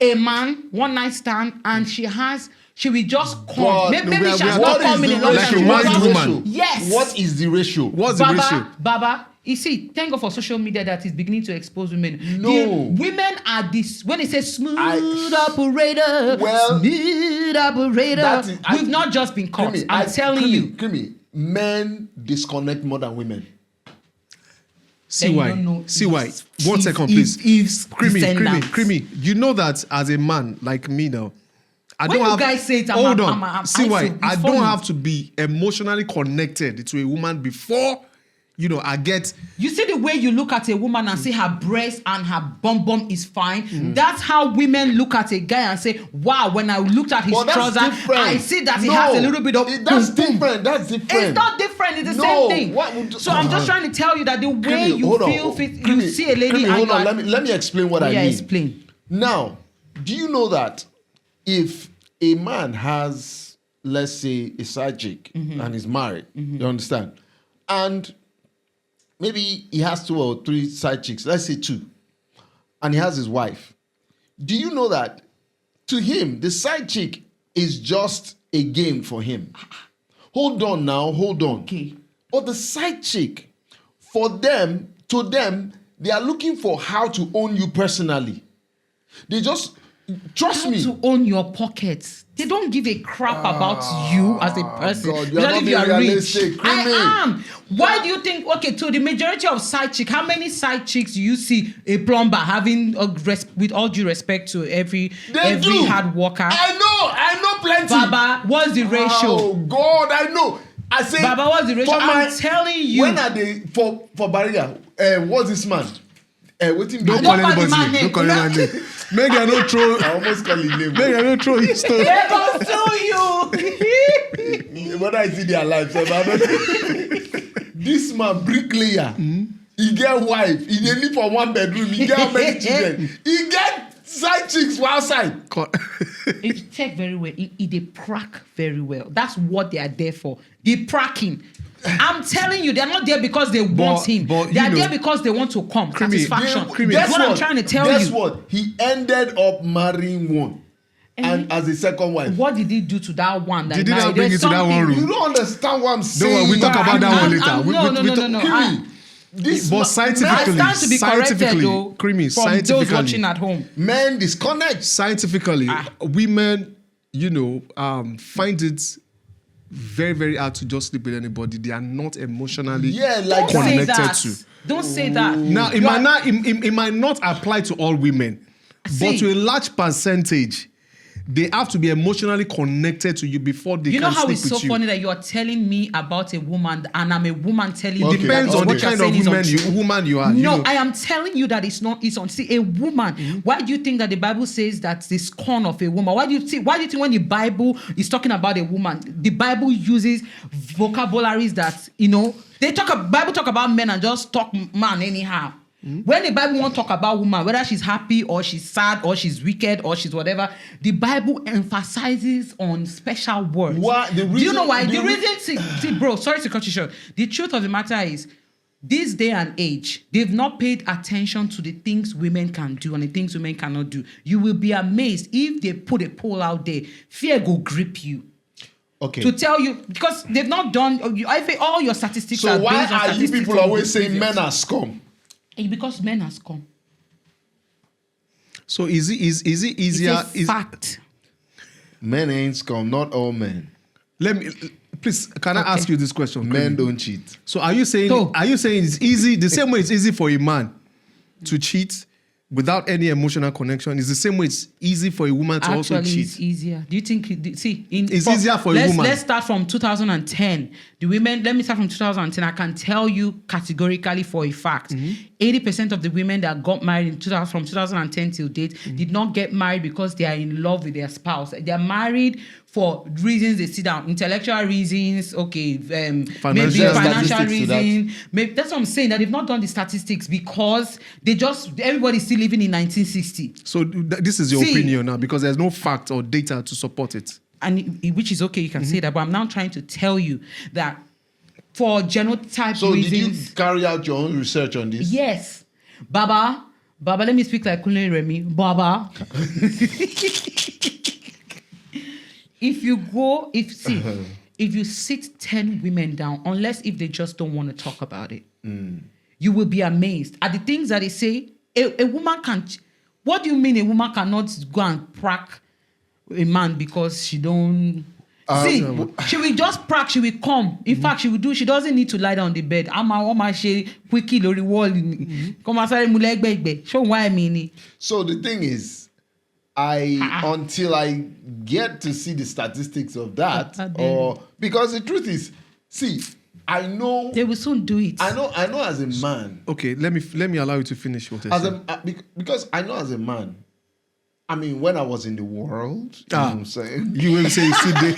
a man, one night stand, and she will just come. Maybe she has not come in a long
time. Like a married woman.
Yes.
What is the ratio?
What's the ratio?
Baba, you see, thank God for social media that is beginning to expose women.
No.
Women are this, when they say smooth operator, we've not just been caught. I'm telling you.
Men disconnect more than women.
See why? One second, please. Creamy. You know that as a man like me now, I don't have to be emotionally connected to a woman before, I get...
You see the way you look at a woman and say her breast and her bum is fine? That's how women look at a guy and say, wow, when I looked at his trouser, I see that he has a little bit of...
That's different.
It's not different. It's the same thing. So I'm just trying to tell you that the way you feel fit, you see a lady...
Hold on. Let me explain what I mean.
Yeah, explain.
Now, do you know that if a man has, let's say, a side chick and is married, you understand? And maybe he has 2 or 3 side chicks, let's say 2, and he has his wife. Do you know that to him, the side chick is just a game for him? Hold on.
Okay.
But the side chick, to them, they are looking for how to own you personally. They just... Trust me.
To own your pockets. They don't give a crap about you as a person.
God, you're not being realistic.
I am. Why do you think, to the majority of side chicks, how many side chicks do you see a plumber having, with all due respect to every hard worker?
I know plenty.
Baba, what's the ratio?
Oh, God, I know. I say,
Baba, what's the ratio? I'm telling you.
When are they, for Bariga, what's this man? What do you
Don't
mean?
call
Don't call the man
anybody.
name.
Don't call anyone name. Make them not throw.
I almost call his name.
Make them not throw his stone.
They go sue you.
Whether I see their lives, this man bricklayer, he get wife, he dey live for one bedroom, he get how many children, he get side chicks for outside.
If you check very well, they prack very well. That's what they are there for. They pracking. I'm telling you, they're not there because they want him. They are there because they want to come. Satisfaction. That's what I'm trying to tell you.
Guess what? He ended up marrying one. And as a second wife.
What did he do to that one?
Did he not bring it to that one room?
You don't understand what I'm saying.
Don't worry, we talk about that one later.
No.
But scientifically, Creamy,
from
scientifically,
those watching at home,
men disconnect.
Scientifically, women, find it very, very hard to just sleep with anybody. They are not emotionally connected to.
Don't say that.
Now, it might not apply to all women, but to a large percentage, they have to be emotionally connected to you before they can sleep with you.
You know how it's so funny that you are telling me about a woman and I'm a woman telling you.
It depends on the kind of woman you are.
No, I am telling you that it's on. See, a woman. Why do you think that the Bible says that the scorn of a woman? Why do you think when the Bible is talking about a woman, the Bible uses vocabularies that, Bible talk about men and just talk man anyhow. When the Bible won't talk about woman, whether she's happy or she's sad or she's wicked or she's whatever, the Bible emphasizes on special words.
What?
Do you know why? The reason, see, bro, sorry to cut you short. The truth of the matter is, this day and age, they've not paid attention to the things women can do and the things women cannot do. You will be amazed if they put a poll out there. Fear go grip you.
Okay.
To tell you, because they've not done, I think all your statistics are
So why
based on
are you
statistics
people
on
always saying
behaviors.
men are scum?
Because men has come.
So is it easier?
It's a fact.
Men ain't scum, not all men.
Can I ask you this question?
Men don't cheat.
So are you saying it's easy, the same way it's easy for a man to cheat without any emotional connection? It's the same way it's easy for a woman to also cheat.
It's easier. Do you think? It's
easier for a woman.
Let's start from 2010. The women. Let me start from 2010. I can tell you categorically for a fact, 80% of the women that got married from 2010 till date did not get married because they are in love with their spouse. They are married for reasons they sit down, intellectual reasons, maybe financial reasons. Maybe that's what I'm saying, that they've not done the statistics because everybody's still living in 1960.
So this is your opinion now because there's no fact or data to support it.
And which is okay, you can say that, but I'm now trying to tell you that for genotype reasons.
So did you carry out your own research on this?
Yes. Baba, let me speak like Kunle Remy. Baba. If you sit 10 women down, unless if they just don't want to talk about it, you will be amazed at the things that they say. A woman can't. What do you mean a woman cannot go and prack a man because she don't? She will just prack. She will come. In fact, she doesn't need to lie down on the bed. She quickly lori wall. Show why I mean.
So the thing is, until I get to see the statistics of that, because the truth is, I know
they will soon do it.
I know as a man.
Okay, let me allow you to finish what I said.
Because I know as a man. I mean, when I was in the world, you know what I'm saying?
You will say you see there.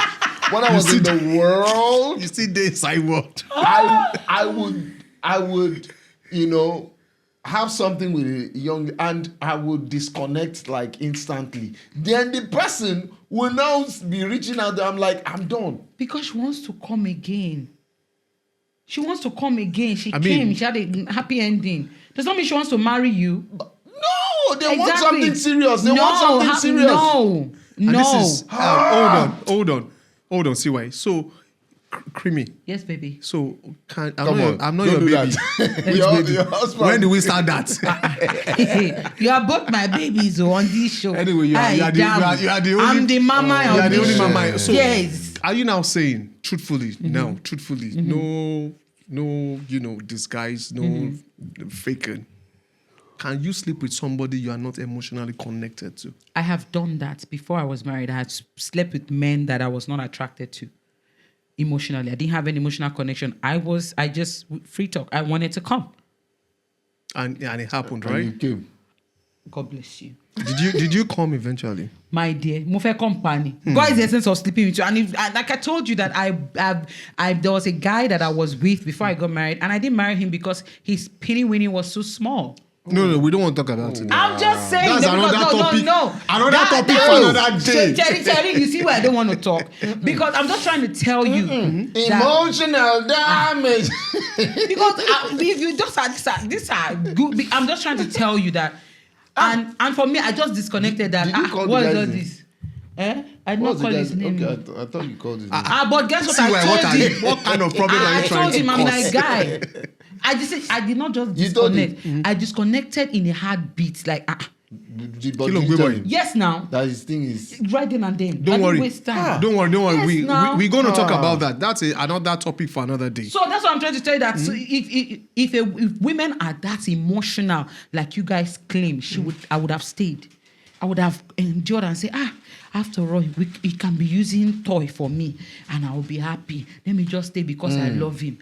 When I was in the world,
you see the inside world.
I would, have something with a young, and I would disconnect like instantly. Then the person will now be reaching out there. I'm like, I'm done.
Because she wants to come again. She came. She had a happy ending. Does not mean she wants to marry you.
No, they want something serious. No.
And this is, hold on, CY. So, Creamy.
Yes, baby.
So, I'm not your baby.
Your husband.
When do we start that?
You are both my babies on this show.
Anyway, you are the only.
I'm the mama
You are
of
the
this
only
show.
mama. So,
yes.
Are you now saying, truthfully, no, disguise, no faking? Can you sleep with somebody you are not emotionally connected to?
I have done that before I was married. I had slept with men that I was not attracted to emotionally. I didn't have an emotional connection. I just free talk. I wanted to come.
And it happened,
And you
right?
came.
God bless you.
Did you come eventually?
My dear, mo fẹ́ company. God is the essence of sleeping with you. And like I told you that there was a guy that I was with before I got married, and I didn't marry him because his penny winning was so small.
No, we don't want to talk about it.
I'm just saying.
That's another topic.
No.
Another topic for another day.
Cherry, you see why I don't want to talk? Because I'm just trying to tell you.
Emotional damage.
Because if you just these are good. I'm just trying to tell you that. And for me, I just disconnected that.
Did you call
what
the
is
guy's
all
name?
this? I did not call his name.
Okay, I thought you called his name.
But guess what?
See
I told him.
what kind of problem are
I
you trying
told
to
him I'm
cause?
my guy. I did not just
You told him?
disconnect. I disconnected in a heartbeat. Like
Did you
Kilo
tell
Ngweboy.
him
yes, now
that his thing is
right then and then.
Don't
I didn't
worry.
waste time.
Don't worry.
Yes, now.
We're going to talk about that. That's another topic for another day.
So that's what I'm trying to tell you. That so if women are that emotional, like you guys claim, I would have stayed. I would have endured and say, after all, he can be using toy for me, and I will be happy. Let me just stay because I love him.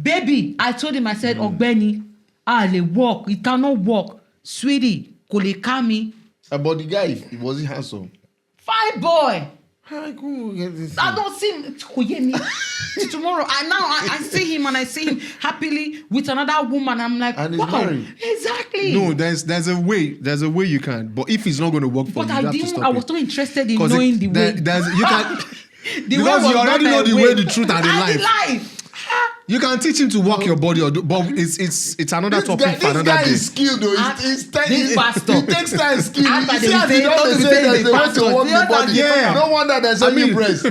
Baby, I told him, I said, Ogbeni, le walk. It cannot walk. Sweetie, kole kami.
but the guy, was he handsome?
Fine boy.
How cool get this
I
thing?
don't see him tomorrow. I see him and I see him happily with another woman. I'm like,
And he's
wow,
married.
exactly.
No, there's a way you can. But if it's not going to work for
But
you,
I
you have to
didn't.
stop
I was
it.
so interested in
'Cause
knowing the way.
you can
The
because
way was
you already
not
know
my
the way, the truth, and the
And
life. You can teach him to walk your body, but it's another topic for
This
another
guy
day.
is skilled though.
This pastor.
He takes time skill.
After
You
they
see as
say-
he don't
they
say
say
there's
the
a way
pastor.
to walk
The
the
other
body.
yeah.
No wonder there's a new breast.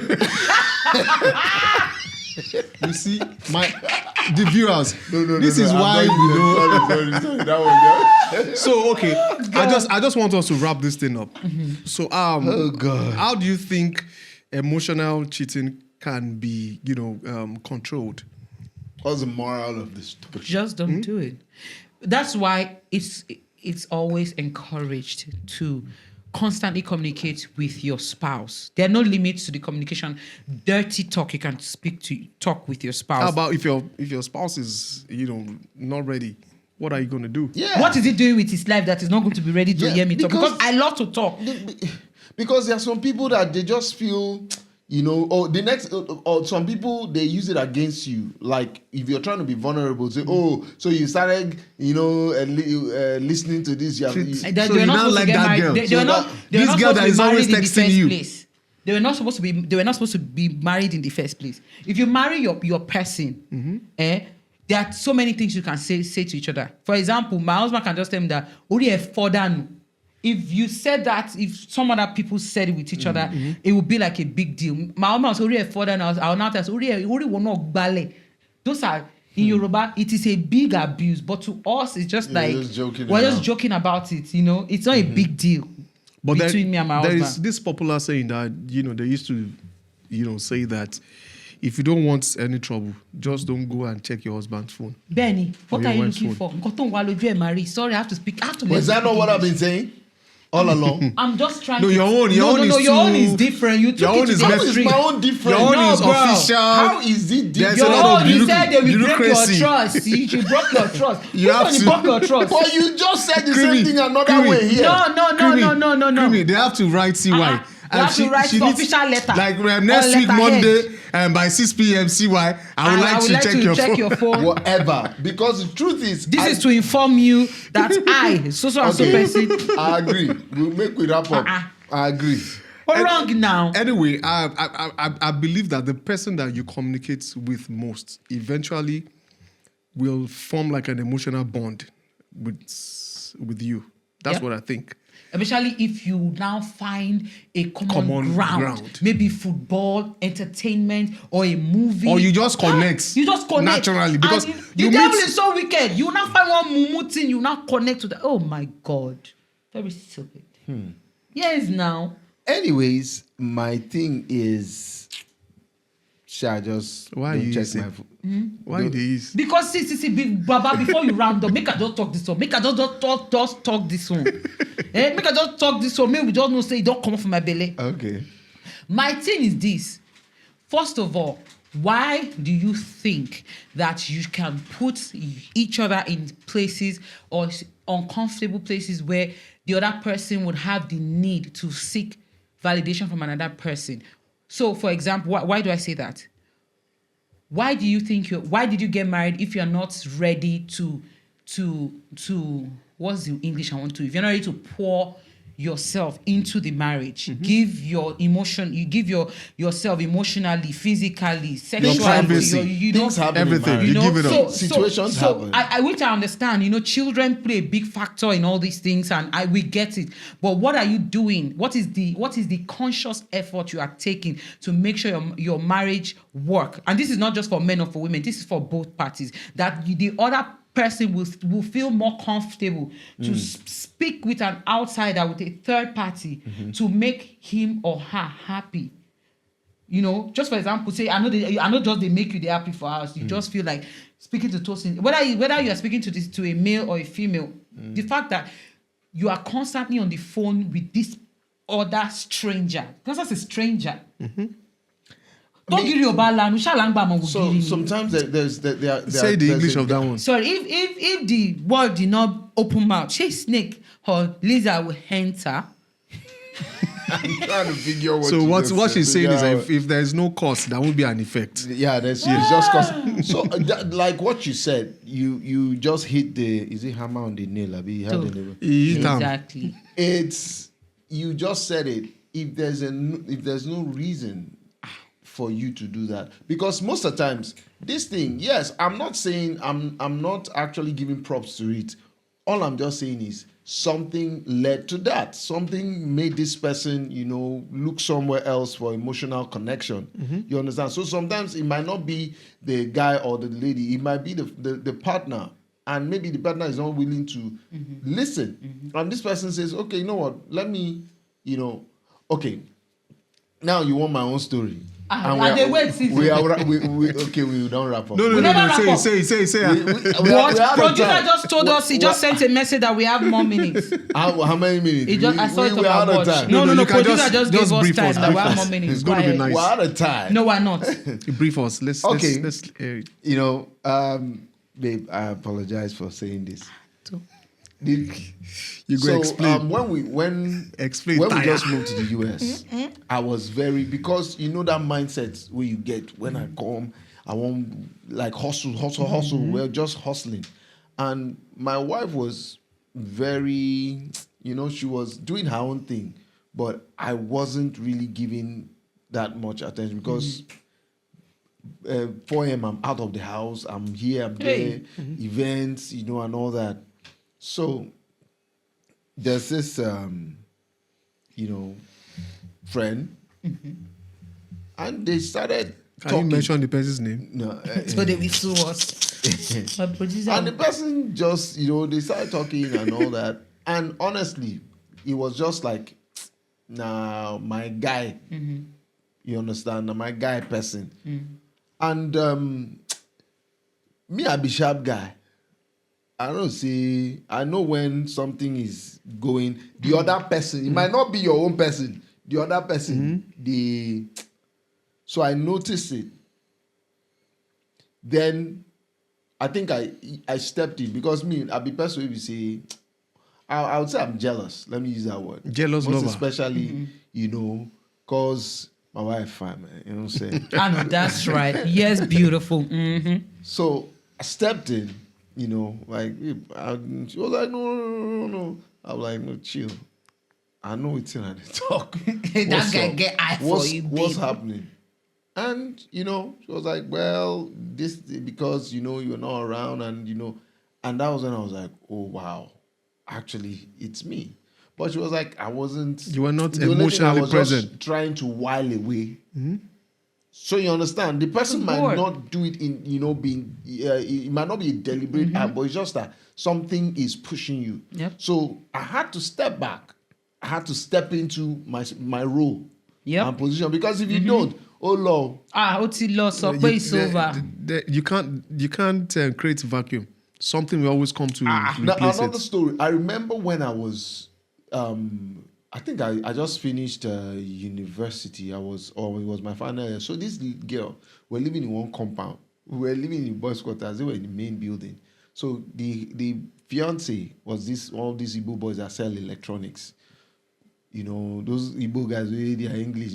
You see, the viewers.
No,
this is
I'm
why
not
we know.
Sorry. That one.
So okay, I just want us to wrap this thing up. So
Oh God.
how do you think emotional cheating can be controlled?
What's the moral of this story?
Just don't do it. That's why it's always encouraged to constantly communicate with your spouse. There are no limits to the communication. Dirty talk, you can talk with your spouse.
How about if your spouse is not ready? What are you going to do?
Yeah.
What is he doing with his life that is not going to be ready to
Yeah,
hear me talk?
because-
Because I love to talk.
Because there are some people that they just feel, or some people they use it against you. Like if you're trying to be vulnerable, say, so you started, listening to this.
So
They
you
were not
now
supposed
like
to get
that
married.
girl.
They
So
were not. They were
this
not
girl
supposed
that
to be
is always
married in the
texting
first
you.
place. They were not supposed to be. They were not supposed to be married in the first place. If you marry your person, there are so many things you can say to each other. For example, my husband can just tell me that Ori Efodanu. If you said that, if some other people said it with each other, it would be like a big deal. My husband was Ori Efodanu. I will now tell us Ori will not bale. Those are in Yoruba. It is a big abuse, but to us, it's just like
just joking
we're
around.
just joking about it. It's not a big deal.
But
between me and my
there
husband.
is this popular saying that they used to say that if you don't want any trouble, just don't go and check your husband's phone.
Benny, what
Or
are you
your
looking
wife's
for? Nǹkan tó ń wá lójú ẹ̀, Marie. Sorry, I have to speak. I have to.
But is that not what I've been saying all along?
I'm just trying.
No,
to...
your own
Your own
is
is different. You took
your own
it to
is
the
How
left
is
extreme.
my own different?
Your own
No,
is
bro.
official.
How is it
There's
different?
a
Your
lot of
own, you said they will break your
bureaucracy.
trust. You broke your trust.
You
Which
have
one
to-
broke your trust?
But you just said the
Creamy,
same thing another
creamy.
way here.
No.
Creamy, they have to write CY.
They have to write the official letter.
Like
On
next week,
letterhead.
Monday, by 6 p.m. CY, I would like to check your phone.
Whatever. Because the truth is,
This is to inform you that I, so and so person.
I agree. We'll make we wrap up. I agree.
What's wrong now?
Anyway, I believe that the person that you communicate with most eventually will form like an emotional bond with you. That's
Yep.
what I think.
Especially if you now find a common ground. Maybe football, entertainment, or a movie.
Or you just connect.
You just connect.
Naturally, because
and
you
the devil
meet-
is so wicked. You now find one mumu thing, you now connect to that. Oh my God. Very stupid. Yes, now.
Anyways, my thing is, I just
Why
don't
you
check
using?
my phone.
Why this?
Because see, big Baba, before you round up, make I just talk this one. Make I just talk this one. Make I just talk this one. Maybe we just know say it don't come from my belly.
Okay.
My thing is this. First of all, why do you think that you can put each other in places or uncomfortable places where the other person would have the need to seek validation from another person? So, for example, why do I say that? Why do you think why did you get married if you're not ready to what's the English I want to, if you're not ready to pour yourself into the marriage, give your emotion, you give yourself emotionally, physically, sexually, you know,
things happen
everything.
in marriage.
You give it up.
Situations happen.
Which I understand, you know, children play a big factor in all these things, and we get it. But what are you doing? What is the conscious effort you are taking to make sure your marriage work? And this is not just for men or for women. This is for both parties. That the other person will feel more comfortable to speak with an outsider, with a third party, to make him or her happy. You know, just for example, say I know just they make you the happy for us. You just feel like speaking to Tosin, whether you are speaking to a male or a female, the fact that you are constantly on the phone with this other stranger, because that's a stranger. So
sometimes there's
Say the English of that one.
Sorry, if the word did not open mouth, say snake or lizard will enter.
I'm trying to figure what.
So what she's saying is that if there's no cause, there won't be an effect.
Yeah, it's just cause. So like what you said, you just hit the hammer on the nail.
Exactly.
It's you just said it. If there's no reason for you to do that, because most of the times this thing, yes, I'm not saying I'm not actually giving props to it. All I'm just saying is something led to that. Something made this person, you know, look somewhere else for emotional connection. You understand? So sometimes it might not be the guy or the lady. It might be the partner, and maybe the partner is not willing to listen. And this person says, okay, you know what? Let me, you know, okay. Now you want my own story. We don't wrap up.
No. Say.
What? Producer just told us, he just sent a message that we have more minutes.
How many minutes?
I saw it on my watch.
time.
No. Producer just gave us time that we have more minutes.
It's going to be nice.
We're out of time.
No, we're not.
Brief us. Let's
you know, babe, I apologize for saying this.
You go explain.
When we just moved to the US, I was because you know that mindset where you get when I come, I want like hustle. We're just hustling, and my wife was very, you know, she was doing her own thing, but I wasn't really giving that much attention because 4 a.m. I'm out of the house, I'm here, I'm there, events, you know, and all that. So there's this, you know, friend, and they started talking.
Can you mention the person's name?
No.
So they will sue us.
And the person just, you know, they started talking and all that. And honestly, it was just like, nah, my guy. You understand? Nah, my guy person. And me, I be sharp guy. I know when something is going, the other person, it might not be your own person, the other person, so I noticed it. Then I think I stepped in because I'll be person who will say, I would say I'm jealous. Let me use that word.
Jealous
most
lover.
Especially, you know, because my wife fine, man. You know what I'm saying?
I know, that's right. Yes, beautiful.
So I stepped in. You know, like, she was like, no. I was like, no, chill. I know it's in the talk.
That guy get eye for you, baby.
What's happening? And, you know, she was like, well, this, because, you know, you're not around and, you know, and that was when I was like, oh, wow, actually, it's me. But she was like, I wasn't.
You were not emotionally present.
Just trying to while away. So you understand, the person might not do it in, you know, being, it might not be a deliberate act, but it's just that something is pushing you.
Yep.
So I had to step back. I had to step into my role and position, because if you don't, oh Lord.
It's over.
You can't create vacuum. Something will always come to replace
now, another
it.
story. I remember when I was I think I just finished university. It was my final year. So this girl, we're living in one compound. We were living in boys' quarters. They were in the main building. So the fiance was one of these Igbo boys that sell electronics. You know, those Igbo guys, they are English,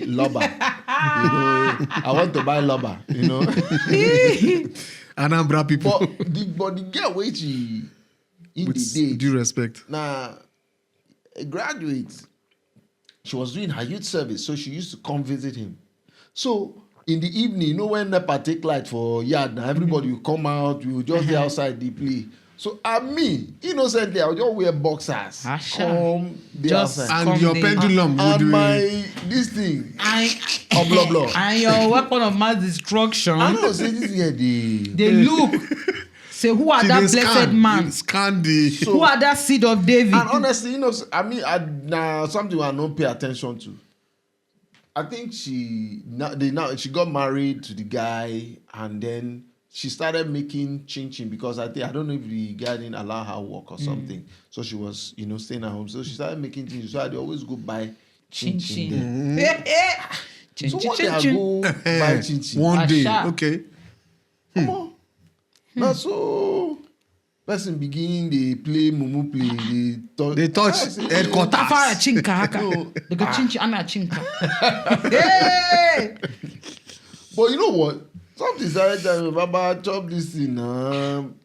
lobber. I want to buy lobber,
Anambra people.
But the girl, wait, she in
with
the date.
due respect.
Now, a graduate, she was doing her youth service, so she used to come visit him. So in the evening, when NEPA take light for yard, now everybody will come out, we will just be outside the play. So innocently, I would just wear boxers. Come
just
outside.
And your pendulum.
And my this thing. Blah blah.
And your weapon of mass destruction.
I know, say this here
they look. Say who are that blessed man?
Scan the.
Who are that seed of David?
And honestly, something I don't pay attention to. I think she got married to the guy, and then she started making chin because I don't know if the guy didn't allow her work or something. So she was, staying at home. So she started making chin. So I'd always go buy chin. So one day I go buy chin.
One day, okay.
Come on. Now so person begin they play mumu play
they touch headquarters.
Tafara chinka haka. They go chinchi ana chinka. Hey!
But you know what? Something started telling me, Baba, chop this thing.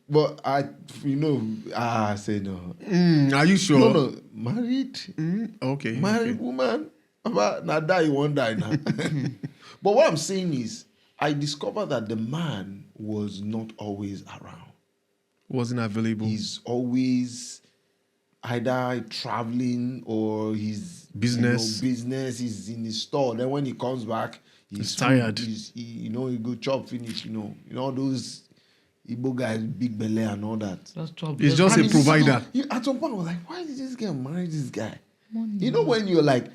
But I say no.
Are you sure?
No. Married?
Okay.
Married woman? Baba, now die, you won't die now. But what I'm saying is, I discovered that the man was not always around.
Wasn't available.
He's always either traveling or his
business.
He's in his store. Then when he comes back, he's
tired.
He go chop finish. Those Igbo guys, big belly and all that.
He's just a provider.
At some point, I was like, why did this girl marry this guy? When you're like,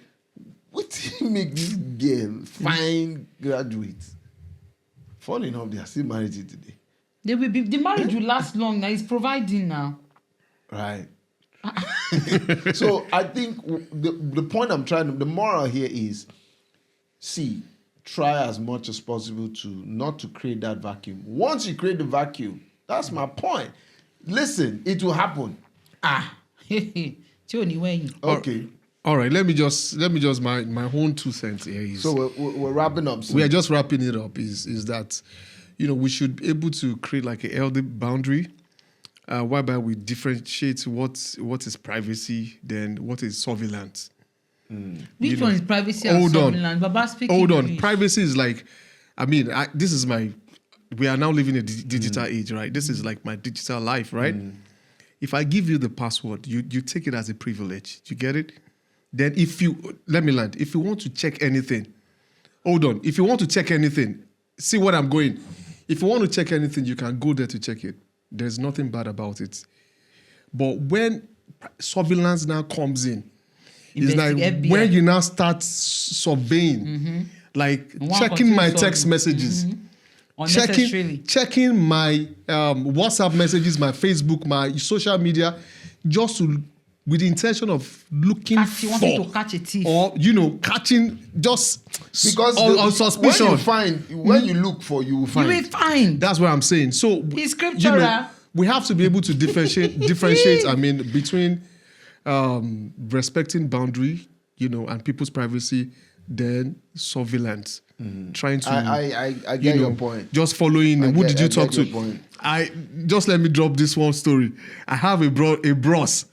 what make this girl fine graduate? Funny enough, they are still married today.
The marriage will last long now. He's providing now.
Right. So I think the point the moral here is, try as much as possible not to create that vacuum. Once you create the vacuum, that's my point. Listen, it will happen. Okay.
All right. Let me just my own 2 cents here is.
So we're wrapping up.
We are just wrapping it up. Is that we should be able to create like a healthy boundary, whereby we differentiate what is privacy, then what is surveillance.
Which one is privacy and surveillance? Baba speaking
Hold on.
English.
Privacy is like, this is we are now living in a digital age, right? This is like my digital life, right? If I give you the password, you take it as a privilege. You get it? Then if you want to check anything, hold on. If you want to check anything, see what I'm going. If you want to check anything, you can go there to check it. There's nothing bad about it. But when surveillance now comes in, it's like FBI. When you now start surveying, like checking my text messages, checking my WhatsApp messages, my Facebook, my social media, just with the intention of looking
to catch a thief,
or catching just
because
on suspicion.
When you look for, you will find.
You will find.
That's what I'm saying. So
it's scriptural.
We have to be able to differentiate. Between respecting boundary, and people's privacy, then surveillance. Trying to.
I get your point.
Just following. Who did you talk to? Let me drop this one story. I have a bros.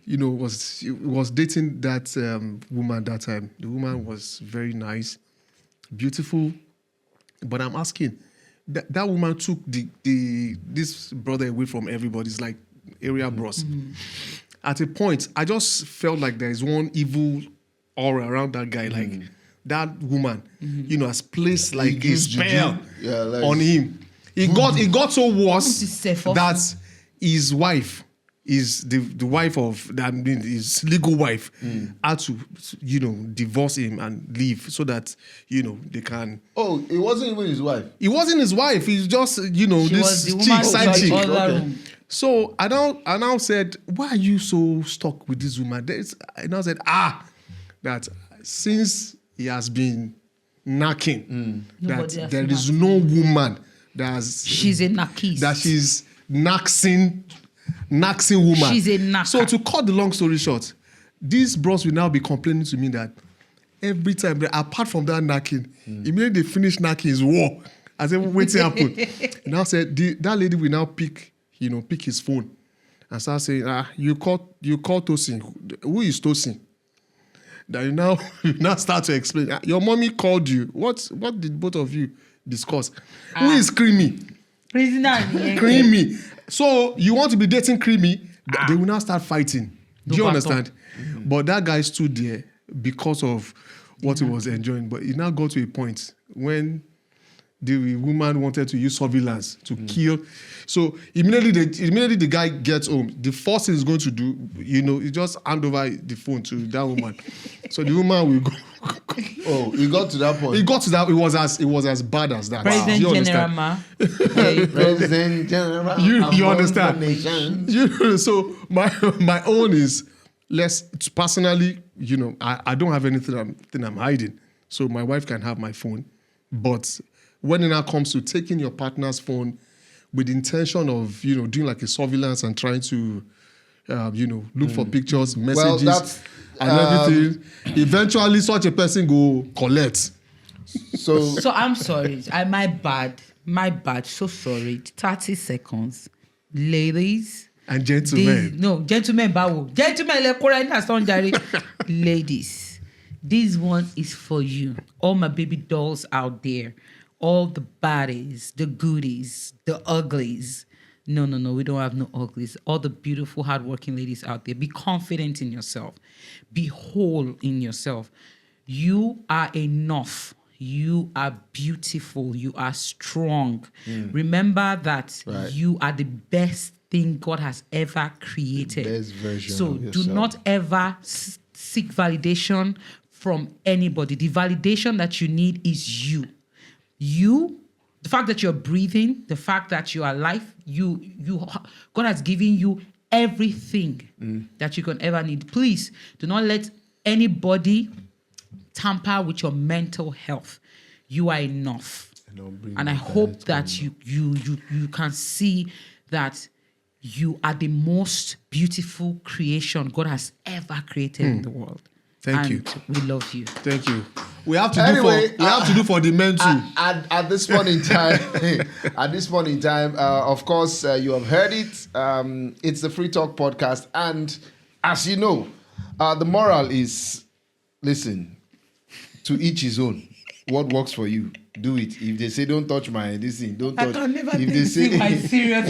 Was dating that woman that time. The woman was very nice, beautiful, but I'm asking, that woman took this brother away from everybody. It's like area bros. At a point, I just felt like there is one evil aura around that guy. Like that woman, has placed like a spell on him. It got so worse that his wife is the wife of his legal wife had to divorce him and leave so that they can.
Oh, it wasn't even his wife.
It wasn't his wife. He's just
She was
this
the
chick,
woman
side chick. So I now said, why are you so stuck with this woman? I now said, that since he has been knocking, that there is no woman
she's a knackist.
That she's knacking woman.
She's a knacker.
So to cut the long story short, these bros will now be complaining to me that every time, apart from that knacking, immediately they finish knacking is war. I said, wait till happen. And I said, that lady will now pick his phone and start saying, you call Tosin. Who is Tosin? Then you now start to explain. Your mommy called you. What did both of you discuss? Who is Creamy? Creamy. So you want to be dating Creamy? They will now start fighting. Do you understand? But that guy stood there because of what he was enjoying. But it now got to a point when the woman wanted to use surveillance to kill. So immediately the guy gets home. The first thing he's going to do, he just hand over the phone to that woman. So the woman will go.
Oh, he got to that point.
It got to that. It was as bad as that.
President General, ma.
President General.
You understand? So my own is personally. I don't have anything I'm hiding. So my wife can have my phone, but when it now comes to taking your partner's phone with the intention of, doing like a surveillance and trying to, look for pictures, messages, and everything, eventually such a person go collect.
So I'm sorry. My bad. So sorry. 30 seconds. Ladies.
And gentlemen.
Gentlemen, bawo. Gentlemen, ladies, this one is for you. All my baby dolls out there. All the baddies, the goodies, the uglies. No, we don't have no uglies. All the beautiful, hardworking ladies out there. Be confident in yourself. Be whole in yourself. You are enough. You are beautiful. You are strong. Remember that you are the best thing God has ever created.
Best version
so
of yourself.
Do not ever seek validation from anybody. The validation that you need is you. The fact that you're breathing, the fact that you are alive, God has given you everything that you can ever need. Please do not let anybody tamper with your mental health. You are enough. And I hope that you can see that you are the most beautiful creation God has ever created in the world.
Thank you.
We love you.
Thank you. We have to do for the men too.
At this point in time, of course, you have heard it. It's the Free Talk podcast, and as you know, the moral is: listen, to each his own. What works for you, do it. If they say don't touch my this thing, don't touch.
I can never
if they say
my serious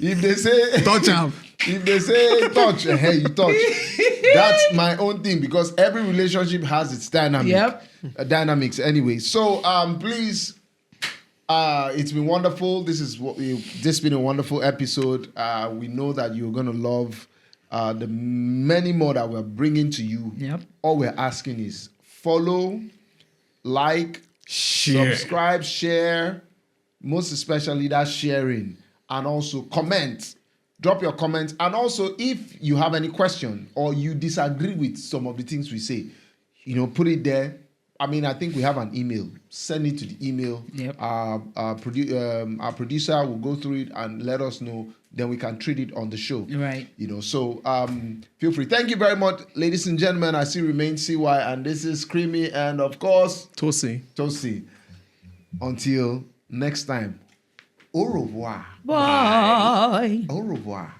if they say
touch them.
If they say touch, hey, you touch. That's my own thing, because every relationship has its dynamics anyway. So please, it's been wonderful. This has been a wonderful episode. We know that you're gonna love the many more that we're bringing to you.
Yep.
All we're asking is follow, like, subscribe, share, most especially that sharing, and also comment. Drop your comments. And also, if you have any question or you disagree with some of the things we say, put it there. I mean, I think we have an email. Send it to the email.
Yep.
Our producer will go through it and let us know. Then we can treat it on the show.
Right.
So feel free. Thank you very much, ladies and gentlemen. I see remain CY, and this is Creamy, and of course Tosi. Until next time. Au revoir.
Bye.
Au revoir.